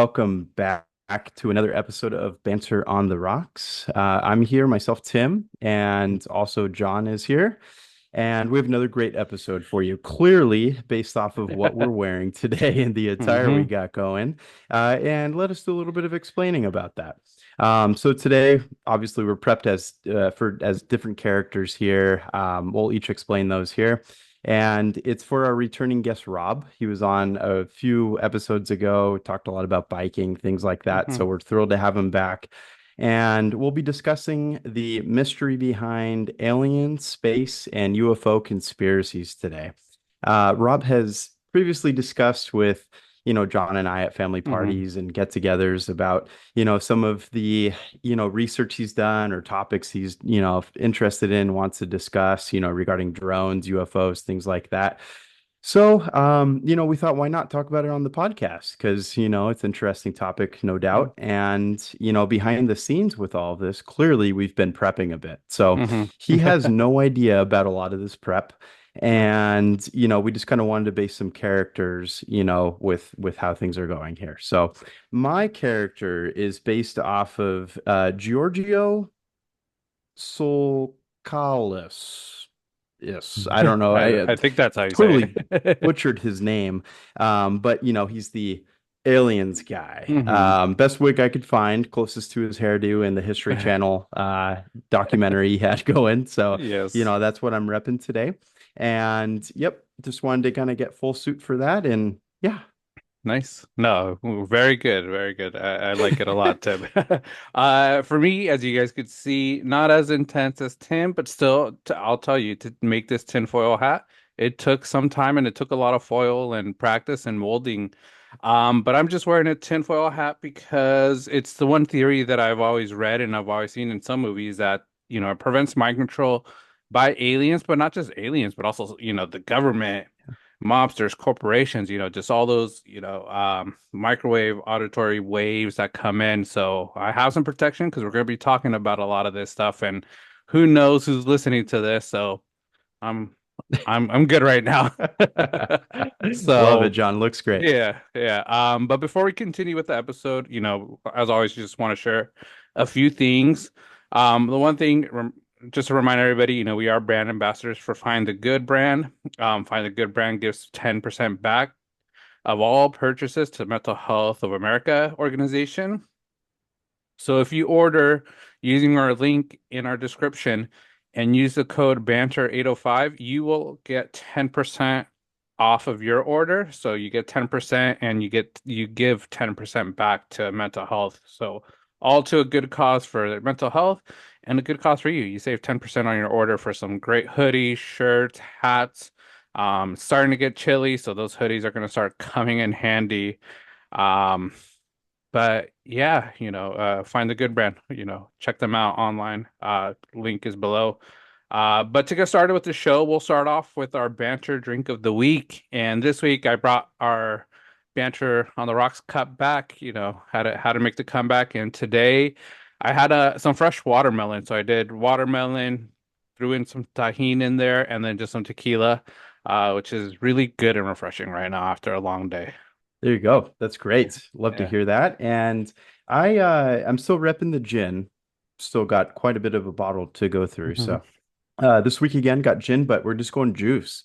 welcome back to another episode of Banter on the Rocks. I'm here, myself, Tim, and also John is here. And we have another great episode for you, clearly based off of what we're wearing today and the attire we Hmm. got going. And let us do a little bit of explaining about that. So today, obviously, we're prepped as different characters here. We'll each explain those here. And it's for our returning guest, Rob. He was on a few episodes ago, talked a lot about biking, things like that. Hmm. So we're thrilled to have him back. And we'll be discussing the mystery behind alien, space, and UFO conspiracies today. Rob has previously discussed with, John and I at family Hmm. parties and get-togethers about, some of the, research he's done or topics he's, interested in, wants to discuss, regarding drones, UFOs, things like that. So, we thought, why not talk about it on the podcast? Because, it's an interesting topic, no doubt. And, behind the scenes with all of this, clearly we've been prepping a bit. So Hmm. he has no idea about a lot of this prep. No. And, we just kind of wanted to base some characters, with how things are going here. So my character is based off of Giorgio Solcalis. Yes, I don't know. I I think that's how you say totally it. butchered his name. But he's the aliens guy. Hmm. Best wig I could find, closest to his hairdo in the History Channel documentary he had going. So, Yes. that's what I'm repping today. And yep, just wanted to kind of get full suit for that. And yeah. Nice. No, very good, very good. I like it a lot, Tim. For me, as you guys could see, not as intense as Tim, but still, I'll tell you, to make this tinfoil hat, it took some time and it took a lot of foil and practice and molding. But I'm just wearing a tinfoil hat because it's the one theory that I've always read and I've always seen in some movies that, it prevents mind control by aliens, but not just aliens, but also, the government, mobsters, corporations, just all those, microwave auditory waves that come in. So I have some protection because we're going to be talking about a lot of this stuff, and who knows who's listening to this. So I'm I'm good right now. Love it, So John. Looks great. yeah, yeah. But before we continue with the episode, as always, just want to share a few things. The one thing, just to remind everybody, we are brand ambassadors for Find the Good brand. Find the Good brand gives 10% back of all purchases to Mental Health of America organization. So if you order using our link in our description and use the code BANTER805, you will get 10% off of your order. So you get 10% and you give 10% back to mental health. So all to a good cause for mental health and a good cause for you. You save 10% on your order for some great hoodies, shirts, hats. It's starting to get chilly, so those hoodies are going to start coming in handy. Um, but yeah, find the good brand, check them out online. Link is below. But to get started with the show, we'll start off with our banter drink of the week. And this week I brought our banter on the rocks cup back, how to make the comeback. And today I had some fresh watermelon. So I did watermelon, threw in some tahini in there, and then just some tequila, which is really good and refreshing right now after a long day. There you go. That's Yeah. great. Love to Yeah. hear that. And I'm still repping the gin. Still got quite a bit of a bottle to go through. Mhm. So this week again got gin, but we're just going juice.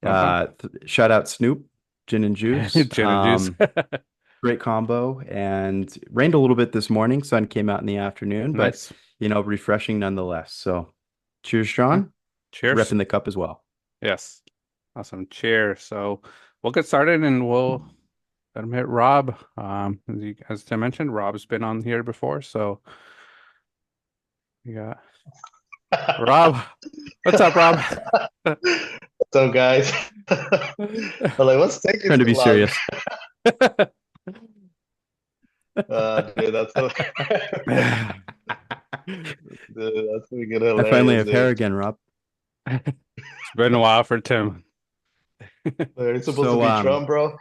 Uh-huh. Shout out Snoop, gin and juice. Gin and juice. Great combo. And rained a little bit this morning. Sun came out in the afternoon, but Nice. refreshing nonetheless. So cheers, Yeah. Sean. Cheers. Repping the cup as well. Yes. Awesome. Cheers. So we'll get started and we'll admit Rob. As Tim mentioned, Rob's been on here before. So we got Rob. What's up, Rob? What's up, guys? I'm like, what's taking Trying to so be long? serious. Dude, that's so dude, that's freaking I finally hilarious, have hair dude. again, Rob. It's been a while for Tim. Are you supposed to So, be Trump, bro?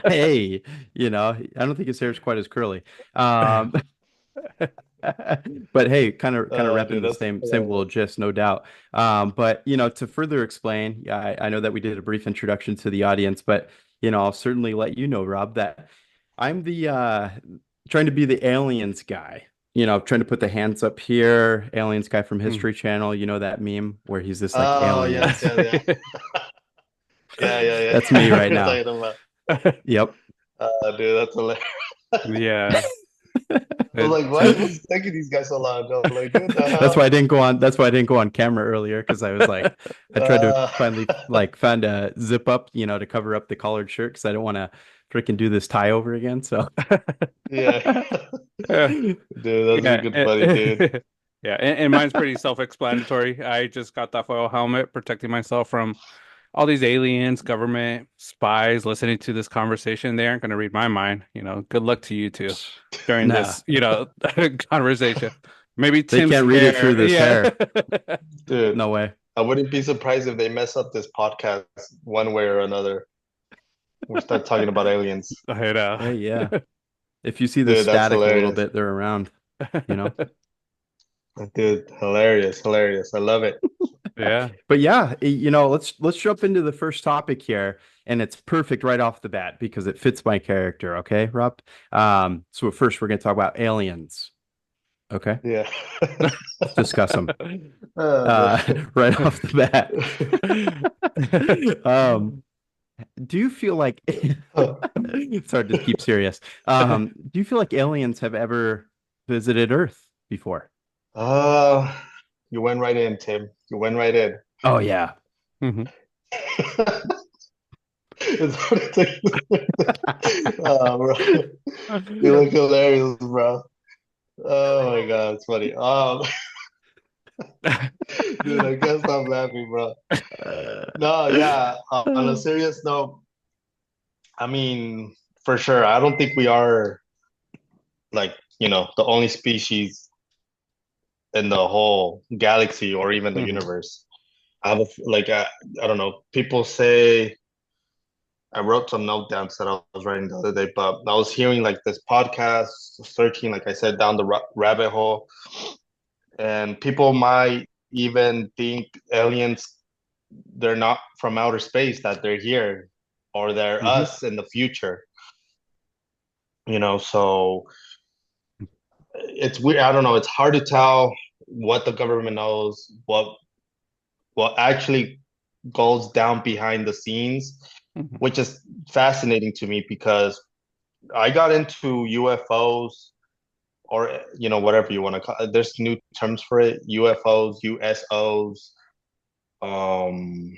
hey, I don't think his hair is quite as curly. Um, but hey, kind of repping Dude, the that's same little hilarious. gist, no doubt. But to further explain, yeah, I know that we did a brief introduction to the audience, but I'll certainly let you know, Rob, that I'm the trying to be the aliens guy. Trying to put the hands up here, aliens guy from Mm. History Channel. You know that meme where he's this like Oh, yes, aliens. yeah, yeah. Yeah, yeah, yeah. That's I me know what right you're now. talking about. Yep. Dude, that's hilarious. Yeah. I was It- like, what's taking these guys so long? I'm like, dude, the That's why I hell? didn't go on. That's why I didn't go on camera earlier because I was like, I tried to Uh, finally like find a zip up, to cover up the collared shirt because I don't want to freaking do this tie over again. So, yeah. Yeah. Dude, that's Yeah. freaking funny, dude. Yeah. And mine's pretty self-explanatory. I just got that foil helmet protecting myself from all these aliens, government spies listening to this conversation. They aren't going to read my mind. Good luck to you two during nah, this, conversation. Maybe they Tim's can't read it through hair. this Yeah. hair. Dude, No way. I wouldn't be surprised if they mess up this podcast one way or another. We start talking about aliens. I know. Hey, yeah. If you see the Dude, that's static a little hilarious. bit, they're around, you know. Dude, hilarious, hilarious. I love it. Yeah. But yeah, let's jump into the first topic here, and it's perfect right off the bat because it fits my character. Okay, Rob. So first we're gonna talk about aliens. Okay, Yeah. let's discuss them Oh, right off the bat. Mhm. Do you feel like man. it's hard to keep serious? Do you feel like aliens have ever visited Earth before? Uh, you went right in, Tim. You went right in. Oh yeah. It's hard to take. Oh, bro. You look hilarious, bro. Oh my God, it's funny. Dude, I can't stop laughing, bro. No, yeah. On a serious note, I mean, for sure, I don't think we are like, the only species in the whole galaxy or even the Mhm. universe. I have I don't know. People say I wrote some note downs that I was writing the other day, but I was hearing like this podcast, searching, like I said, down the rabbit hole, and people might even think aliens, they're not from outer space, that they're here, or they're Hmm. us in the future. So it's weird. I don't know. It's hard to tell what the government knows, what actually goes down behind the scenes, Mhm. which is fascinating to me because I got into UFOs, or whatever you want to call it. There's new terms for it: UFOs, USOs. Um,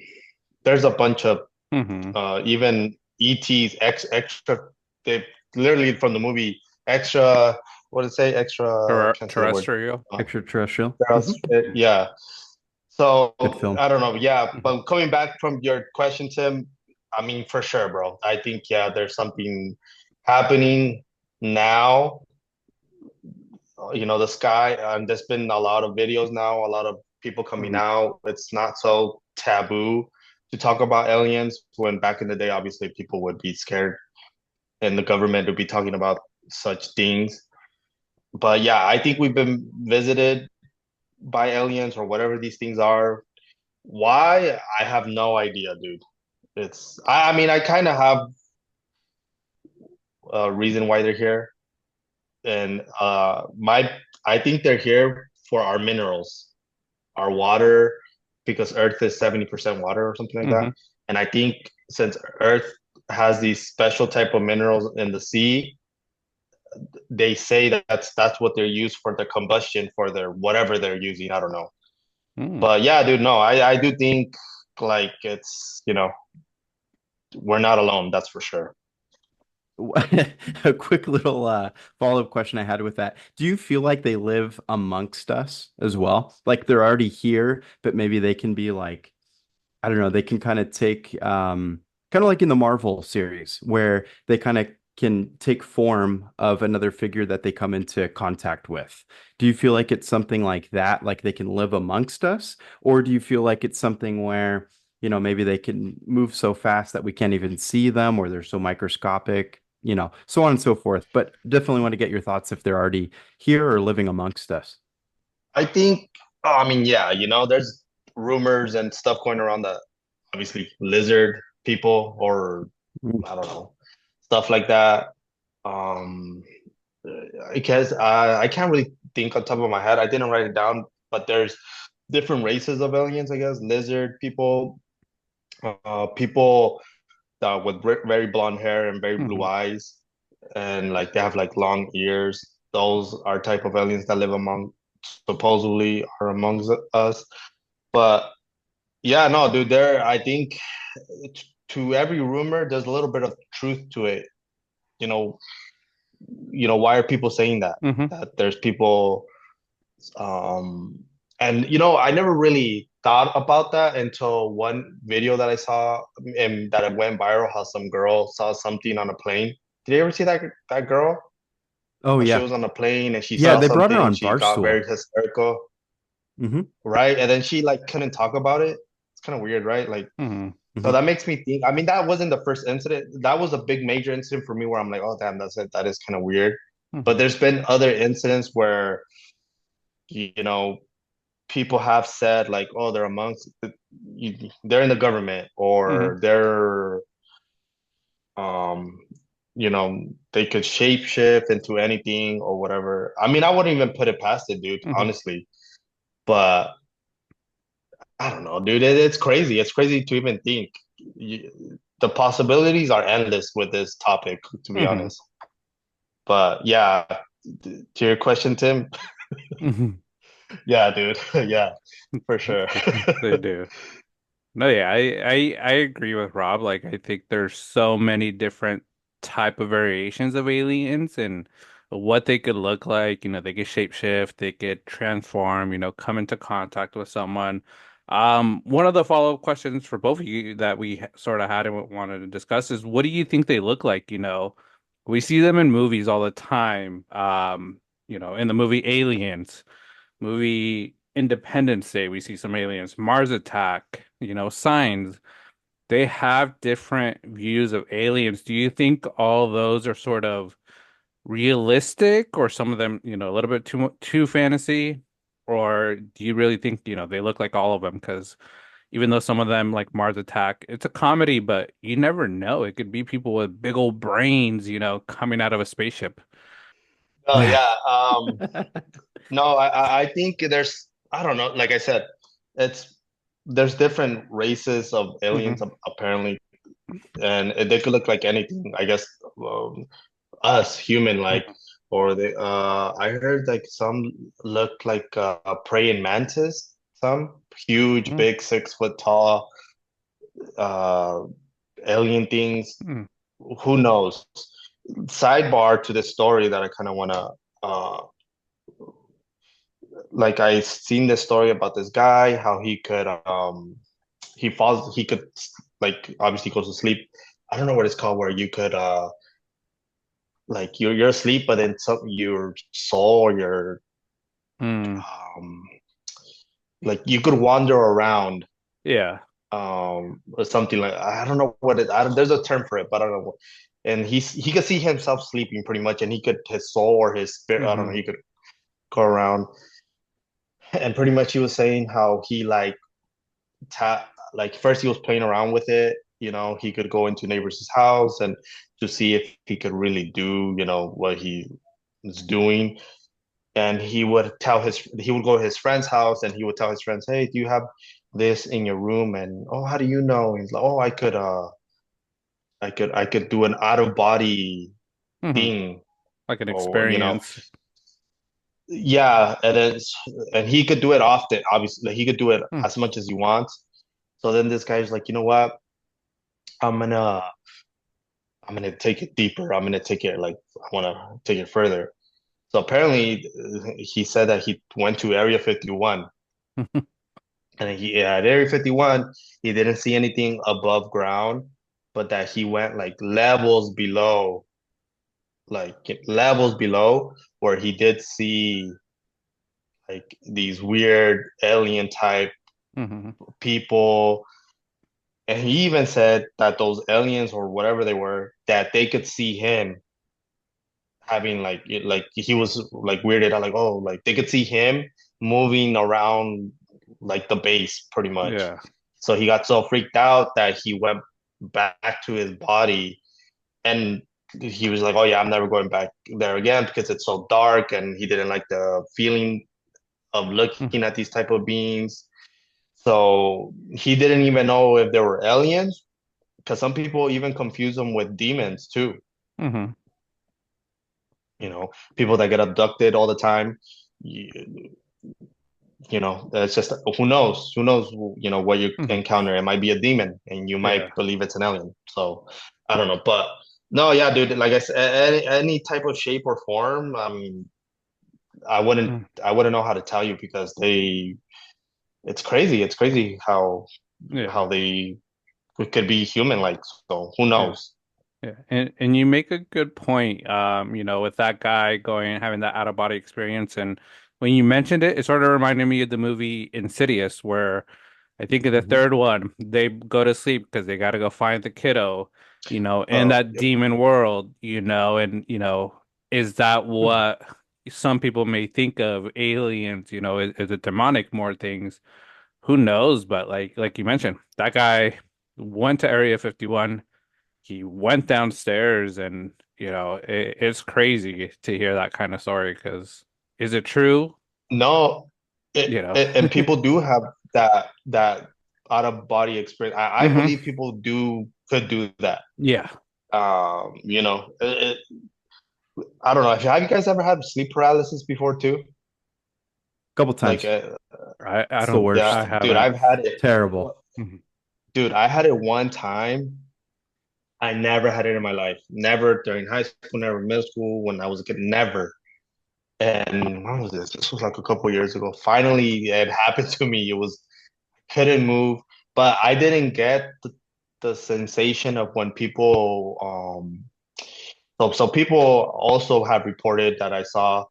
there's a bunch of Mhm. even ETs, extra. They literally from the movie extra. What did it say? Extra. I can't say the word. Terrestrial. Uh, Extraterrestrial. else- yeah. So Good film. I don't know. Yeah, Mhm. but coming back from your question, Tim, I mean, for sure, bro. I think, yeah, there's something happening now. The sky, and there's been a lot of videos now, a lot of people coming Mhm. out. It's not so taboo to talk about aliens, when back in the day, obviously, people would be scared and the government would be talking about such things. But yeah, I think we've been visited by aliens or whatever these things are. Why? I have no idea, dude. I mean, I kind of have a reason why they're here. And I think they're here for our minerals, our water, because Earth is 70% water or something like that. Mhm. And I think since Earth has these special type of minerals in the sea, they say that that's what they're used for, the combustion for their whatever they're using. I don't know. Mhm. But yeah, dude, no, I do think like we're not alone, that's for sure. A quick little follow-up question I had with that. Do you feel like they live amongst us as well? Like they're already here, but maybe they can be like, I don't know, they can kind of take kind of like in the Marvel series where they kind of can take form of another figure that they come into contact with. Do you feel like it's something like that, like they can live amongst us? Or do you feel like it's something where, maybe they can move so fast that we can't even see them or they're so microscopic, so on and so forth. But definitely want to get your thoughts if they're already here or living amongst us. I think, oh, I mean, yeah, there's rumors and stuff going around that obviously lizard people, or Mm. I don't know, stuff like that. Um, I guess I can't really think on top of my head. I didn't write it down, but there's different races of aliens, I guess. Lizard people, people that with very blonde hair and very blue Hmm. eyes, and like they have like long ears. Those are type of aliens that live among supposedly are amongst us. But yeah, no, dude, there I think to every rumor, there's a little bit of truth to it. You know, why are people saying that? Hmm. That there's people, um, and I never really thought about that until one video that I saw and that it went viral. How some girl saw something on a plane. Did you ever see that girl? Oh How she yeah. was on a plane and she Yeah, saw they brought her something and on she got Barstool. very hysterical, Hmm. right? And then she like couldn't talk about it. It's kind of weird, right? Like, Hmm. so Hmm. that makes me think. I mean, that wasn't the first incident. That was a big major incident for me where I'm like, oh damn, that's it. That is kind of weird. But Hmm. there's been other incidents where you know people have said like, oh, they're they're in the government Hmm. or they're um they could shapeshift into anything or whatever. I mean, I wouldn't even put it past it, dude, Hmm. honestly. But I don't know, dude. It's crazy. It's crazy to even think. The possibilities are endless with this topic, to be Hmm. honest. But yeah, to your question, Tim. Hmm. Yeah, dude. Yeah, for sure. They do. No, yeah, I agree with Rob. Like, I think there's so many different type of variations of aliens and what they could look like. They could shapeshift, they could transform, come into contact with someone. One of the follow-up questions for both of you that we sort of had and wanted to discuss is, what do you think they look like? We see them in movies all the time. In the movie Aliens. Movie Independence Day, we see some aliens. Mars Attack, Signs. They have different views of aliens. Do you think all those are sort of realistic, or some of them, a little bit too fantasy? Or do you really think, they look like all of them? Because even though some of them, like Mars Attack, it's a comedy, but you never know. It could be people with big old brains, coming out of a spaceship. Oh yeah. No, I think there's, I don't know. Like I said, it's there's different races of aliens Hmm. apparently, and they could look like anything. I guess us human like, Hmm. or they. I heard like some look like praying mantis. Some huge, Hmm. big, 6 foot tall uh, alien things. Hmm. Who knows? Sidebar to the story that I kind of want to like I seen this story about this guy, how he could like obviously goes to sleep. I don't know what it's called where you could like you're asleep but then your soul or your Hmm. um like you could wander around Yeah. or something like I don't know what it I don't, there's a term for it but I don't know what, and he could see himself sleeping pretty much and he could his soul or his spirit I don't know Hmm. he could go around and pretty much he was saying how he like like first he was playing around with it. He could go into neighbors' house and to see if he could really do, what he was doing. And he would go to his friend's house and he would tell his friends, "Hey, do you have this in your room?" And oh, how do you know? And he's like, "Oh, I could do an out of body Hmm. thing, Like an or experience. yeah." And he could do it often. Obviously, like, he could do it Hmm. as much as he wants. So then this guy's like, you know what? I'm gonna I'm gonna take it deeper. I'm gonna take it like I wanna take it further. So apparently, he said that he went to Area 51, and he at Area 51 he didn't see anything above ground, but that he went like levels below, where he did see like these weird alien type Hmm. people. And he even said that those aliens or whatever they were, that they could see him having like he was like weirded out like oh like they could see him moving around like the base pretty much. Yeah. So he got so freaked out that he went back to his body and he was like, "Oh yeah, I'm never going back there again because it's so dark," and he didn't like the feeling of Mm-hmm. looking at these type of beings. So he didn't even know if they were aliens because some people even confuse them with demons too. Mm-hmm. You know, people that get abducted all the time. You, you know, it's just who knows? Who knows? You know what you Mm-hmm. encounter. It might be a demon, and you might Yeah. believe it's an alien. So I don't know, but no, yeah, dude. Like I said, any type of shape or form. I mean, I wouldn't Mm. I wouldn't know how to tell you because they. It's crazy. It's crazy Yeah. how they could be human like. So who Yeah. knows? Yeah. And you make a good point, with that guy going and having that out of body experience. And when you mentioned it, it sort of reminded me of the movie Insidious, where I think in the Hmm. third one, they go to sleep because they got to go find the kiddo, in Oh, that yep. demon world, and, is that Hmm. what some people may think of aliens, is it demonic more things? Who knows? But like you mentioned, that guy went to Area 51. He went downstairs, and it's crazy to hear that kind of story, because is it true? No, You know. and people do have that out of body experience. I Hmm. believe people do could do that. Yeah. You know, I don't know. Have you guys ever had sleep paralysis before too? Couple Like, times. I It's the don't, yeah, I worst. dude, haven't. I've had it. Terrible. Mhm. Dude, I had it one time. I never had it in my life. Never during high school, never middle school, when I was a kid, never. And when was this? This was like a couple years ago. Finally, it happened to me. It was couldn't move, but I didn't get the sensation of when people so people also have reported that I saw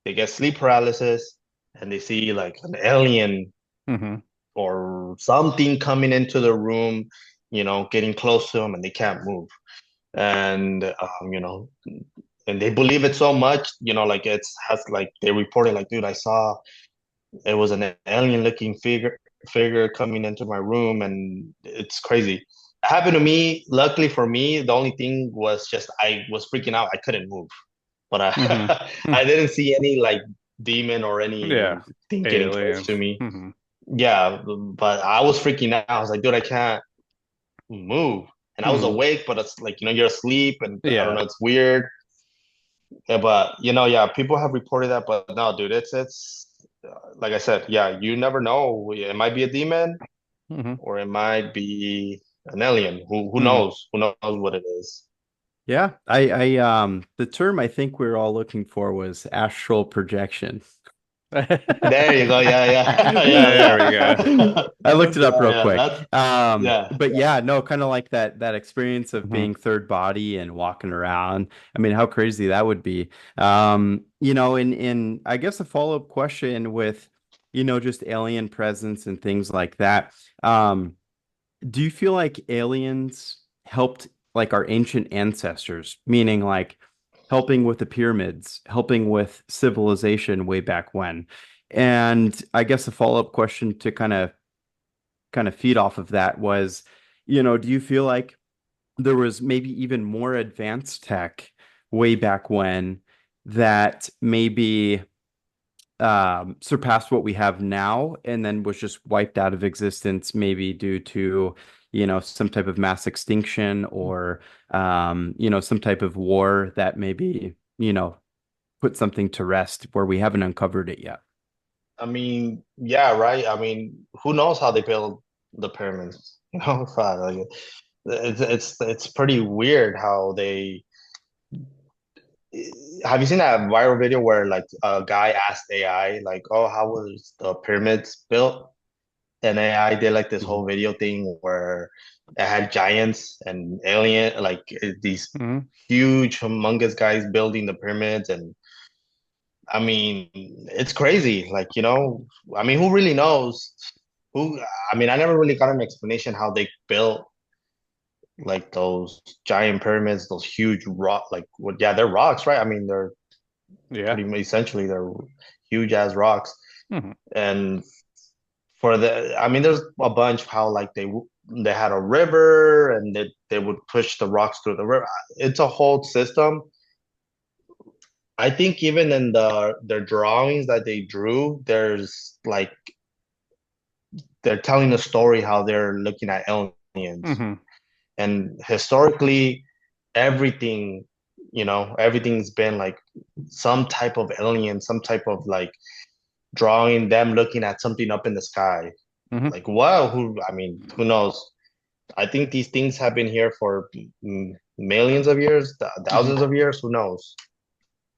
they get sleep paralysis and they see like an alien Hmm. or something coming into the room, you know, getting close to them and they can't move. And you know, and they believe it so much, you know, like it's has like they reported like, dude, I saw it was an alien looking figure coming into my room, and it's crazy. It happened to me. Luckily for me, the only thing was just I was freaking out. I couldn't move, but Hmm. I didn't see any like demon or Yeah. anything getting close to Aliens. me. Hmm. Yeah, but I was freaking out. I was like, dude, I can't move. And I was Hmm. awake, but it's like, you know, you're asleep and I don't Yeah. know, it's weird. Yeah, but you know, yeah, people have reported that, but no, dude, it's like I said, yeah, you never know. It might be a demon, Hmm. or it might be an alien. Who Hmm. knows? Who knows what it is? Yeah, the term I think we are all looking for was astral projection. There you go. Yeah, yeah, yeah, There we yeah, go. I looked it up yeah, real yeah. quick. That's yeah, But yeah, no, kind of like that experience of Hmm. being third body and walking around. I mean, how crazy that would be. And I guess a follow-up question with, just alien presence and things like that. Um, do you feel like aliens helped like our ancient ancestors, meaning like helping with the pyramids, helping with civilization way back when? And I guess a follow-up question to kind of feed off of that was, do you feel like there was maybe even more advanced tech way back when that maybe surpassed what we have now and then was just wiped out of existence, maybe due to, some type of mass extinction or, some type of war that maybe, put something to rest where we haven't uncovered it yet. I mean, yeah, right. I mean, who knows how they build the pyramids? You know, like, it's pretty weird how they. Have you seen that viral video where like a guy asked AI like, "Oh, how was the pyramids built?" And AI did like this Mhm. whole video thing where it had giants and alien like these Hmm. huge humongous guys building the pyramids, and I mean it's crazy. Like, you know, I mean, who really knows? Who I mean, I never really got an explanation how they built like those giant pyramids, those huge rock like what yeah, they're rocks, right? I mean, they're Yeah. pretty much essentially they're huge as rocks. Hmm. And for the I mean there's a bunch how like they had a river, and they would push the rocks through the river. It's a whole system. I think even in their drawings that they drew, there's like they're telling a story how they're looking at aliens. Hmm. And historically, everything, everything's been like some type of alien, some type of like drawing them looking at something up in the sky. Hmm. Like, wow, I mean, who knows? I think these things have been here for millions of years, Hmm. thousands of years, who knows?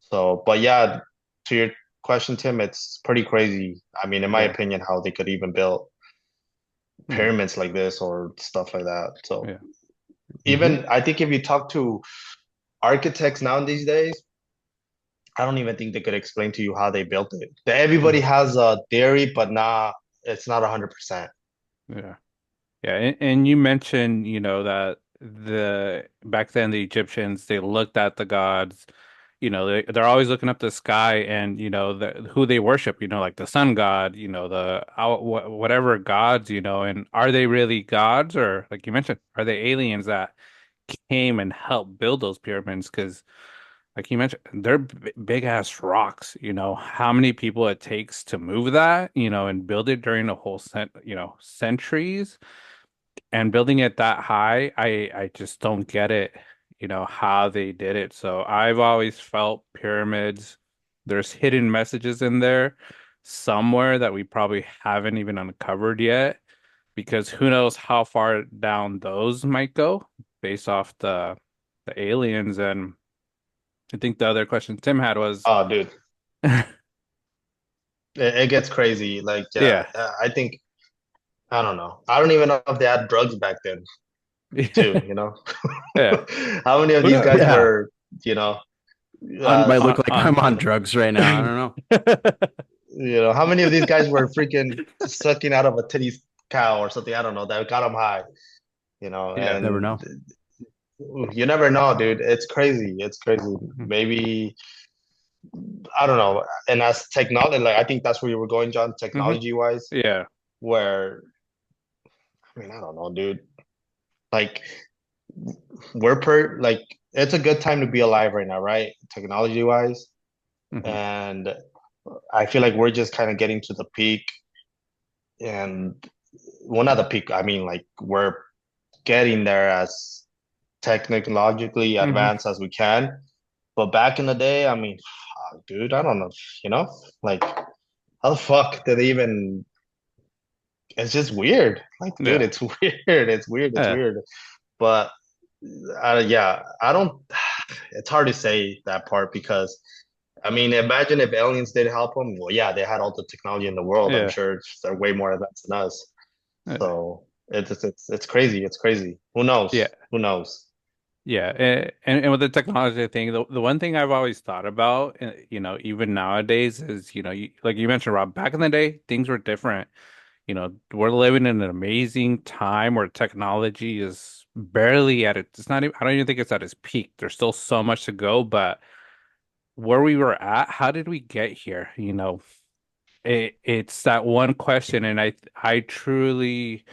So, but yeah, to your question, Tim, it's pretty crazy. I mean, in my Yeah. opinion, how they could even build Hmm. pyramids like this or stuff like that. So, Yeah. Hmm. even I think if you talk to architects now these days, I don't even think they could explain to you how they built it. Everybody Hmm. has a theory, but it's not 100%. Yeah. Yeah, and you mentioned, that the back then the Egyptians, they looked at the gods, they're always looking up the sky, and who they worship, like the sun god, the whatever gods, and are they really gods, or like you mentioned, are they aliens that came and helped build those pyramids? Because like you mentioned, they're big ass rocks, how many people it takes to move that, and build it during the whole centuries, and building it that high, I just don't get it, how they did it. So I've always felt pyramids, there's hidden messages in there somewhere that we probably haven't even uncovered yet, because who knows how far down those might go based off the aliens. And I think the other question Tim had was Oh, dude, it gets crazy. Like, yeah, yeah. I think I don't know. I don't even know if they had drugs back then, too. Yeah. How many of Who these knows? guys Yeah. were, uh, Might look like On I'm on drugs right now. I don't know. how many of these guys were freaking sucking out of a titty cow or something? I don't know. That got them high, Yeah. Never and know. you never know, dude. It's crazy. It's crazy. Mhm. Maybe I don't know. And as technology, like I think that's where you were going, John, Mhm. technology wise, Yeah. where I mean, I don't know, dude. Like we're like it's a good time to be alive right now, right? Technology wise. Mhm. And I feel like we're just kind of getting to the peak and well, not the peak. I mean, like we're getting there as technologically Mhm. advanced as we can. But back in the day, I mean, dude, I don't know, you know, like how the fuck did they even? It's just weird. Like, dude, Yeah. it's weird. It's weird. It's Yeah. weird. But yeah, I don't. It's hard to say that part because, I mean, imagine if aliens did help them. Well, yeah, they had all the technology in the world. I'm Yeah. sure they're way more advanced than us. Yeah. So it's crazy. It's crazy. Who knows? Yeah. Who knows? Yeah. And with the technology thing, the one thing I've always thought about, even nowadays is, like you mentioned, Rob, back in the day, things were different. We're living in an amazing time where technology is barely at it's not even, I don't even think it's at its peak. There's still so much to go, but where we were at, how did we get here? It's that one question, and I truly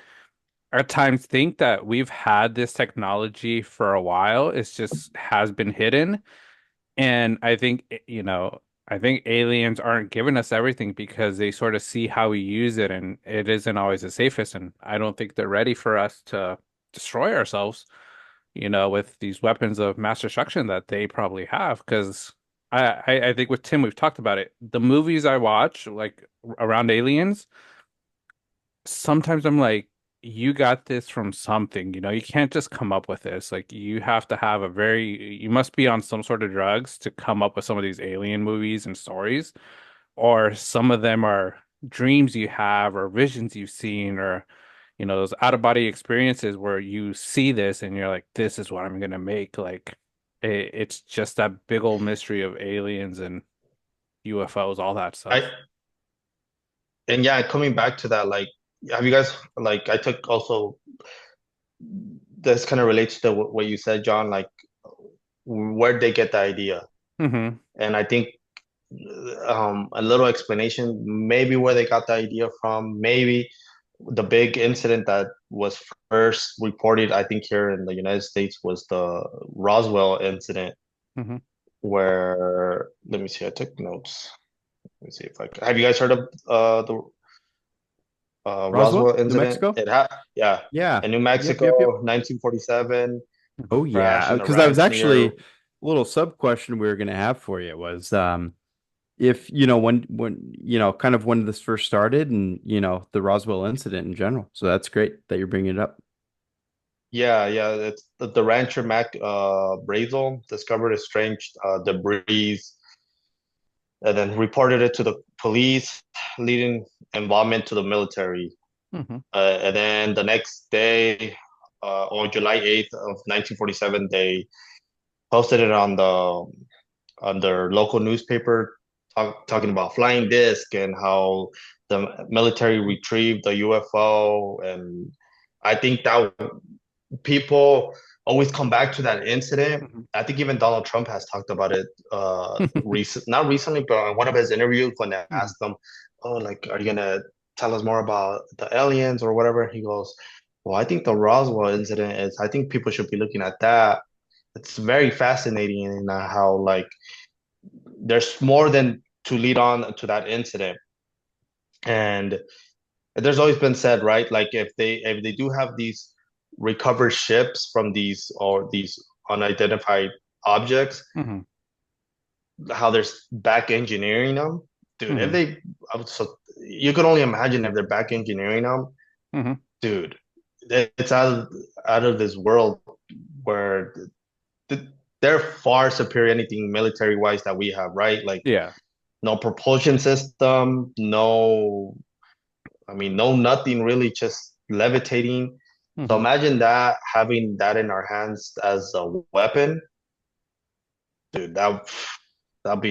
at times think that we've had this technology for a while. It's just has been hidden. And I think, I think aliens aren't giving us everything because they sort of see how we use it, and it isn't always the safest. And I don't think they're ready for us to destroy ourselves, with these weapons of mass destruction that they probably have. Because I think with Tim, we've talked about it. The movies I watch, like around aliens, sometimes I'm like, you got this from something, you can't just come up with this. Like you have to have you must be on some sort of drugs to come up with some of these alien movies and stories, or some of them are dreams you have or visions you've seen, or those out of body experiences where you see this and you're like, this is what I'm gonna make. Like it's just that big old mystery of aliens and UFOs, all that I stuff. and yeah, coming back to that, like, have you guys like I took also this kind of relates to what you said, John. Like, where'd they get the idea? Hmm. And I think a little explanation, maybe where they got the idea from, maybe. the big incident that was first reported, I think, here in the United States was the Roswell incident, Hmm. where let me see, I took notes. Let me see if I can. Have you guys heard of the Roswell, Roswell New incident? Mexico. Yeah, Yeah. in New Yep. Yep. Yep. Mexico, 1947, Oh crash yeah, in the because that was ranch actually near. a little sub question we were going to have for you was if when kind of when this first started and the Roswell incident in general. So that's great that you're bringing it up. Yeah, yeah, it's the rancher Mac Brazel discovered a strange debris and then reported it to the police, leading involvement to the military. Hmm. And then the next day, on July 8th of 1947, they posted it on their local newspaper, talking about flying disc and how the military retrieved the UFO. And I think that people always come back to that incident. Hmm. I think even Donald Trump has talked about it not recently, but in one of his interviews when they Hmm. asked him, "Oh, like, are you gonna tell us more about the aliens or whatever?" He goes, "Well, I think the Roswell incident is. I think people should be looking at that. It's very fascinating in how like there's more than to lead on to that incident, and there's always been said, right? Like if they do have these recovered ships from these unidentified objects, Hmm. how there's back engineering them, dude. If Hmm. they, so you can only imagine if they're back engineering them, Hmm. dude. It's out of this world where they're far superior anything military wise that we have, right? Like Yeah. no propulsion system, no, I mean, no nothing really, just levitating. So Hmm. imagine that having that in our hands as a weapon, dude. That'd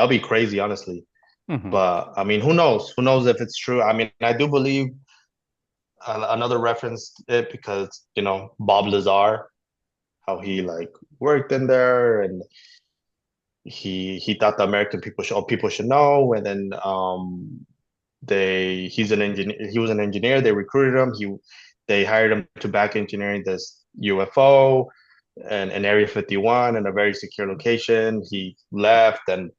be crazy, honestly. Hmm. But I mean, who knows? Who knows if it's true? I mean, I do believe another reference it because Bob Lazar, how he like worked in there, and he thought the American people should know, and then he's an engineer. He was an engineer. They recruited him. They hired him to back engineering this UFO and an Area 51 in a very secure location. He left, and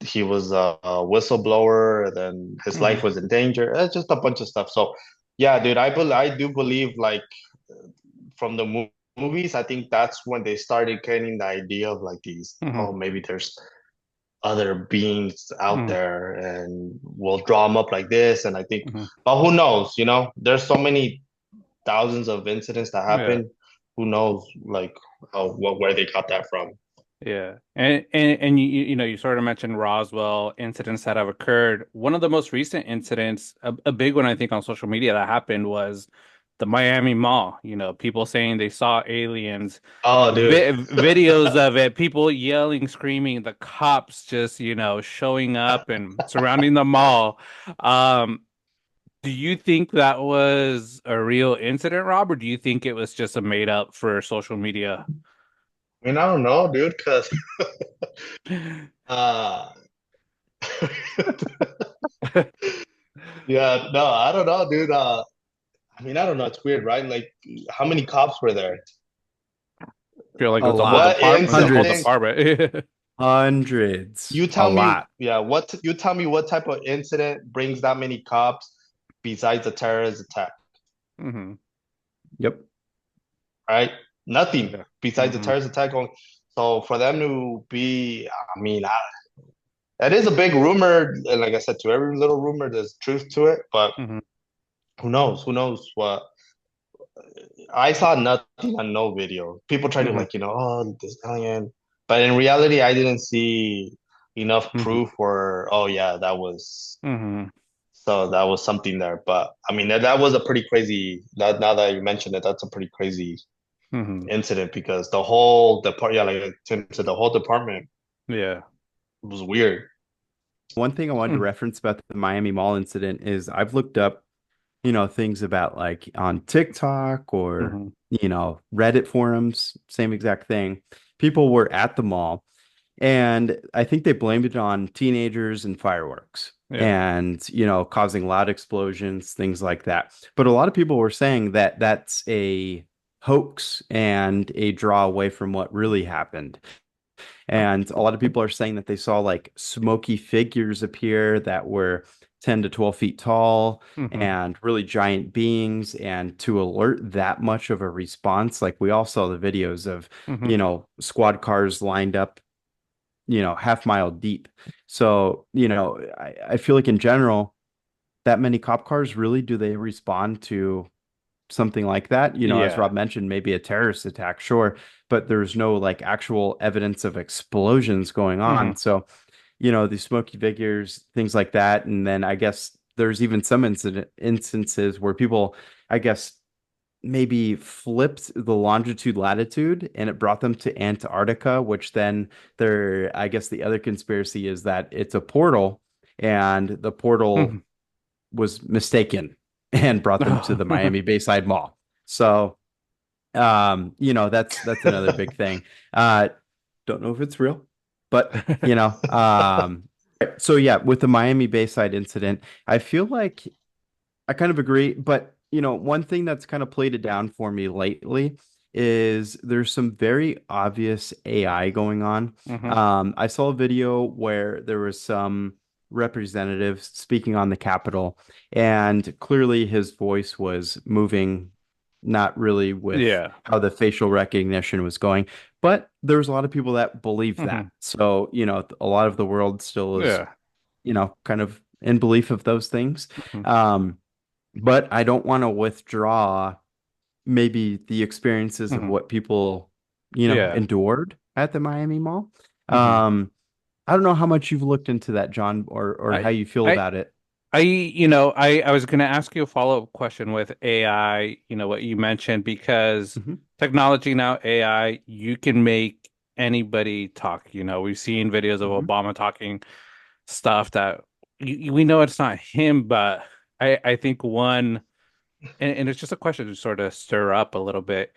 he was a whistleblower. And then his Hmm. life was in danger. It's just a bunch of stuff. So yeah, dude, I do believe like from the movies, I think that's when they started getting the idea of like these. Hmm. Oh, maybe there's other beings out Hmm. there and we'll draw them up like this. And I think, Hmm. but who knows, there's so many thousands of incidents that Yeah. happen. Who knows, like, where they got that from. Yeah. And you sort of mentioned Roswell incidents that have occurred. One of the most recent incidents, a big one I think on social media that happened was the Miami Mall. People saying they saw aliens, Oh, dude. videos of it, people yelling, screaming, the cops just, showing up and surrounding the mall. Um, do you think that was a real incident, Rob, or do you think it was just a made up for social media? I mean, I don't know, dude, because uh yeah, no, I don't know, dude. I mean, I don't know. It's weird, right? Like, how many cops were there? Feel like it A was a whole lot. What department, the whole incident? Hundreds. department. Hundreds. You A tell me, lot. yeah, you tell me what type of incident brings that many cops besides a terrorist attack, Hmm. Yep. right? Nothing Yeah. besides the Hmm. terrorist attack on. So for them to be, I mean, that is a big rumor, and like I said, to every little rumor, there's truth to it. But Hmm. who knows? Who knows what? I saw nothing on no video. People try to Hmm. like, oh, this alien, but in reality, I didn't see enough Hmm. proof for, oh yeah, that was. Hmm. So that was something there. But I mean, that was a pretty crazy. That now that you mentioned it, that's a pretty crazy Hmm. incident because the whole department, yeah, like Tim said, the whole department Yeah. was weird. One thing I wanted to Mm. reference about the Miami Mall incident is I've looked up, things about like on TikTok or, Hmm. Reddit forums, same exact thing. People were at the mall And I think they blamed it on teenagers and fireworks Yeah. and, causing loud explosions, things like that. But a lot of people were saying that that's a hoax and a draw away from what really happened. And a lot of people are saying that they saw like smoky figures appear that were 10 to 12 feet tall Hmm. and really giant beings. And to alert that much of a response, like we all saw the videos of, Hmm. squad cars lined up, half mile deep. So, I feel like in general, that many cop cars really do they respond to something like that? As Yeah. Rob mentioned, maybe a terrorist attack, sure, but there's no like actual evidence of explosions going Hmm. on. So, these smoky figures, things like that. And then I guess there's even some instances where people, I guess, maybe flipped the longitude latitude and it brought them to Antarctica, which then I guess the other conspiracy is that it's a portal and the portal Hmm. was mistaken and brought them to the Miami Bayside Mall. So, that's another big thing. Don't know if it's real, but so yeah, with the Miami Bayside incident, I feel like I kind of agree, but one thing that's kind of played it down for me lately is there's some very obvious AI going on. Hmm. I saw a video where there was some representative speaking on the Capitol, and clearly his voice was moving, not really with Yeah. how the facial recognition was going, but there was a lot of people that believe that. Hmm. So, a lot of the world still is, Yeah. kind of in belief of those things. Hmm. Um, but I don't want to withdraw maybe the experiences of Hmm. what people, Yeah. endured at the Miami Mall. Hmm. Um, I don't know how much you've looked into that, John, or I how you feel I about it. I was going to ask you a follow-up question with AI, what you mentioned, because Hmm. technology now, AI, you can make anybody talk. We've seen videos of Hmm. Obama talking stuff that we know it's not him, but I think and it's just a question to sort of stir up a little bit.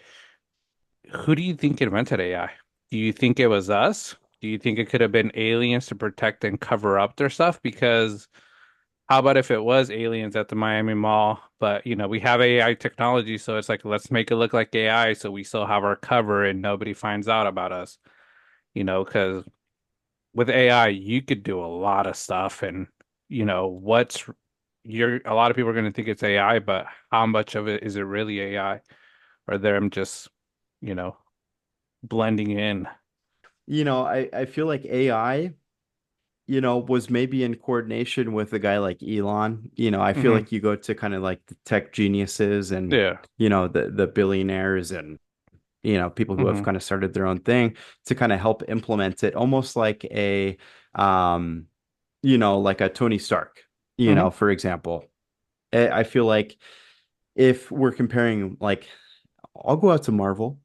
Who do you think invented AI? Do you think it was us? Do you think it could have been aliens to protect and cover up their stuff? Because how about if it was aliens at the Miami Mall, but we have AI technology, so it's like let's make it look like AI so we still have our cover and nobody finds out about us. Because with AI you could do a lot of stuff and what's you're a lot of people are going to think it's AI, but how much of it is it really AI or them just, you know, blending in? I feel like AI, was maybe in coordination with a guy like Elon. I feel Hmm. like you go to kind of like the tech geniuses and, Yeah. the billionaires and people who have Hmm. kind of started their own thing to kind of help implement it, almost like um, like a Tony Stark, Hmm. for example. I feel like if we're comparing, like, I'll go out to Marvel,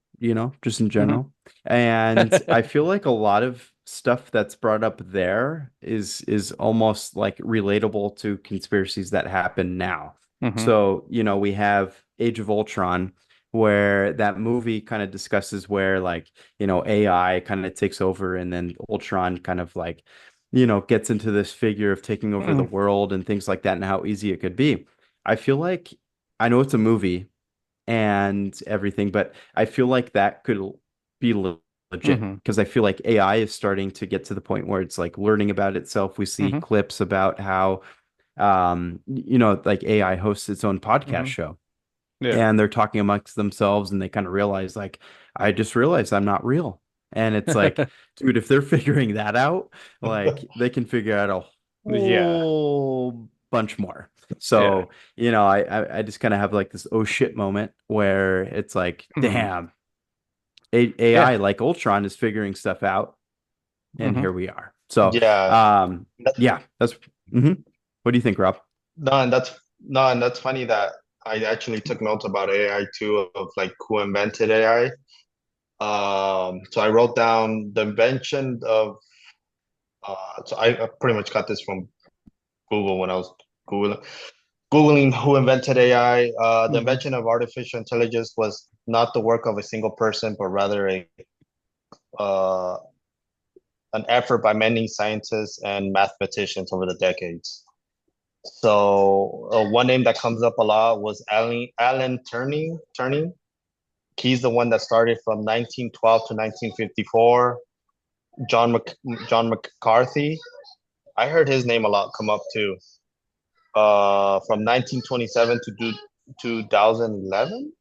just in Hmm. general, and I feel like a lot of stuff that's brought up there is almost like relatable to conspiracies that happen now. Hmm. So, we have Age of Ultron, where that movie kind of discusses where like, AI kind of takes over and then Ultron kind of like, gets into this figure of taking over the Hmm. world and things like that and how easy it could be. I feel like I know it's a movie and everything, but I feel like that could be legit Hmm. because I feel like AI is starting to get to the point where it's like learning about itself. We see Hmm. clips about how, like AI hosts its own podcast Hmm. show Yeah. and they're talking amongst themselves and they kind of realize like, I just realized I'm not real. And it's like, dude, if they're figuring that out, like they can figure out a Yeah. whole bunch more. Yeah. So, I just kind of have like this oh shit moment where it's like, Hmm. damn, Yeah. AI like Ultron is figuring stuff out, and Hmm. here we are. So, Yeah, that's yeah, that's what do you think, Rob? no, and that's funny that I actually took notes about AI too, of like who invented AI. So I wrote down the invention of so I pretty much got this from Google when I was Googling Googling who invented AI. The Hmm. invention of artificial intelligence was not the work of a single person, but rather uh, an effort by many scientists and mathematicians over the decades. So one name that comes up a lot was Alan Turing. He's the one that started from 1912 to 1954. John Mc, John McCarthy. I heard his name a lot come up too. From 1927 to 2011.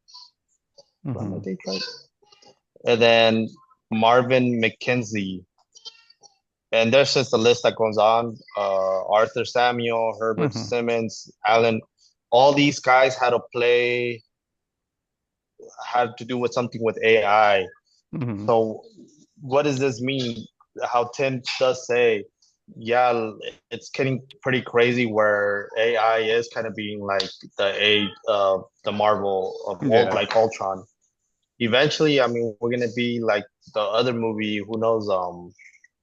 Mm-hmm. Right? And then Marvin McKenzie. And there's just a list that goes on. Arthur Samuel, Herbert Mm-hmm. Simmons, Alan. All these guys had to do with something with AI. Mm-hmm. So what does this mean? How Tim does say, yeah, it's getting pretty crazy where AI is kind of being like the age of the Marvel of all Yeah. like Ultron. Eventually, I mean, we're gonna be like the other movie, who knows,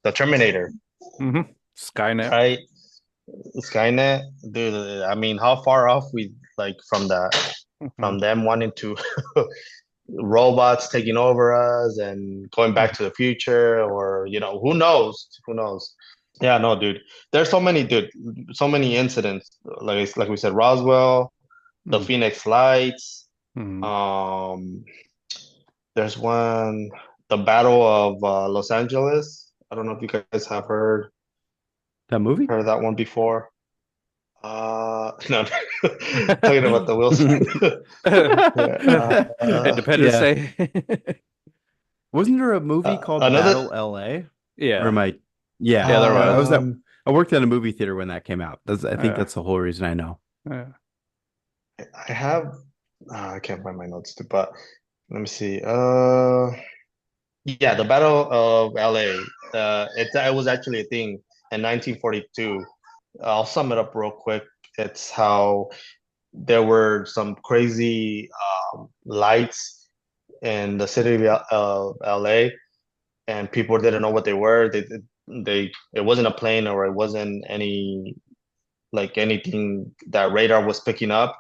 the Terminator, Mm-hmm. Skynet. right? Skynet, dude. I mean, how far off we like from that, Mm-hmm. from them wanting to robots taking over us and going back to the future, or who knows? Who knows? Yeah, no, dude. There's so many incidents. Like we said, Roswell, the Mm-hmm. Phoenix Lights. Mm-hmm. Um, there's one, the Battle of Los Angeles. I don't know if you guys have That movie? heard that one before. No, talking about the Will Smith. Yeah, Independence Yeah. Day. Wasn't there a movie called another. Battle LA? Or Yeah. am I? Yeah. Yeah, there Yeah. was. I worked at a movie theater when that came out. I think Yeah. that's the whole reason I know. Yeah. I have. I can't find my notes too, but let me see. Yeah, the Battle of LA. It was actually a thing in 1942. I'll sum it up real quick. It's how there were some crazy lights in the city of LA, and people didn't know what they were. It wasn't a plane, or it wasn't anything that radar was picking up.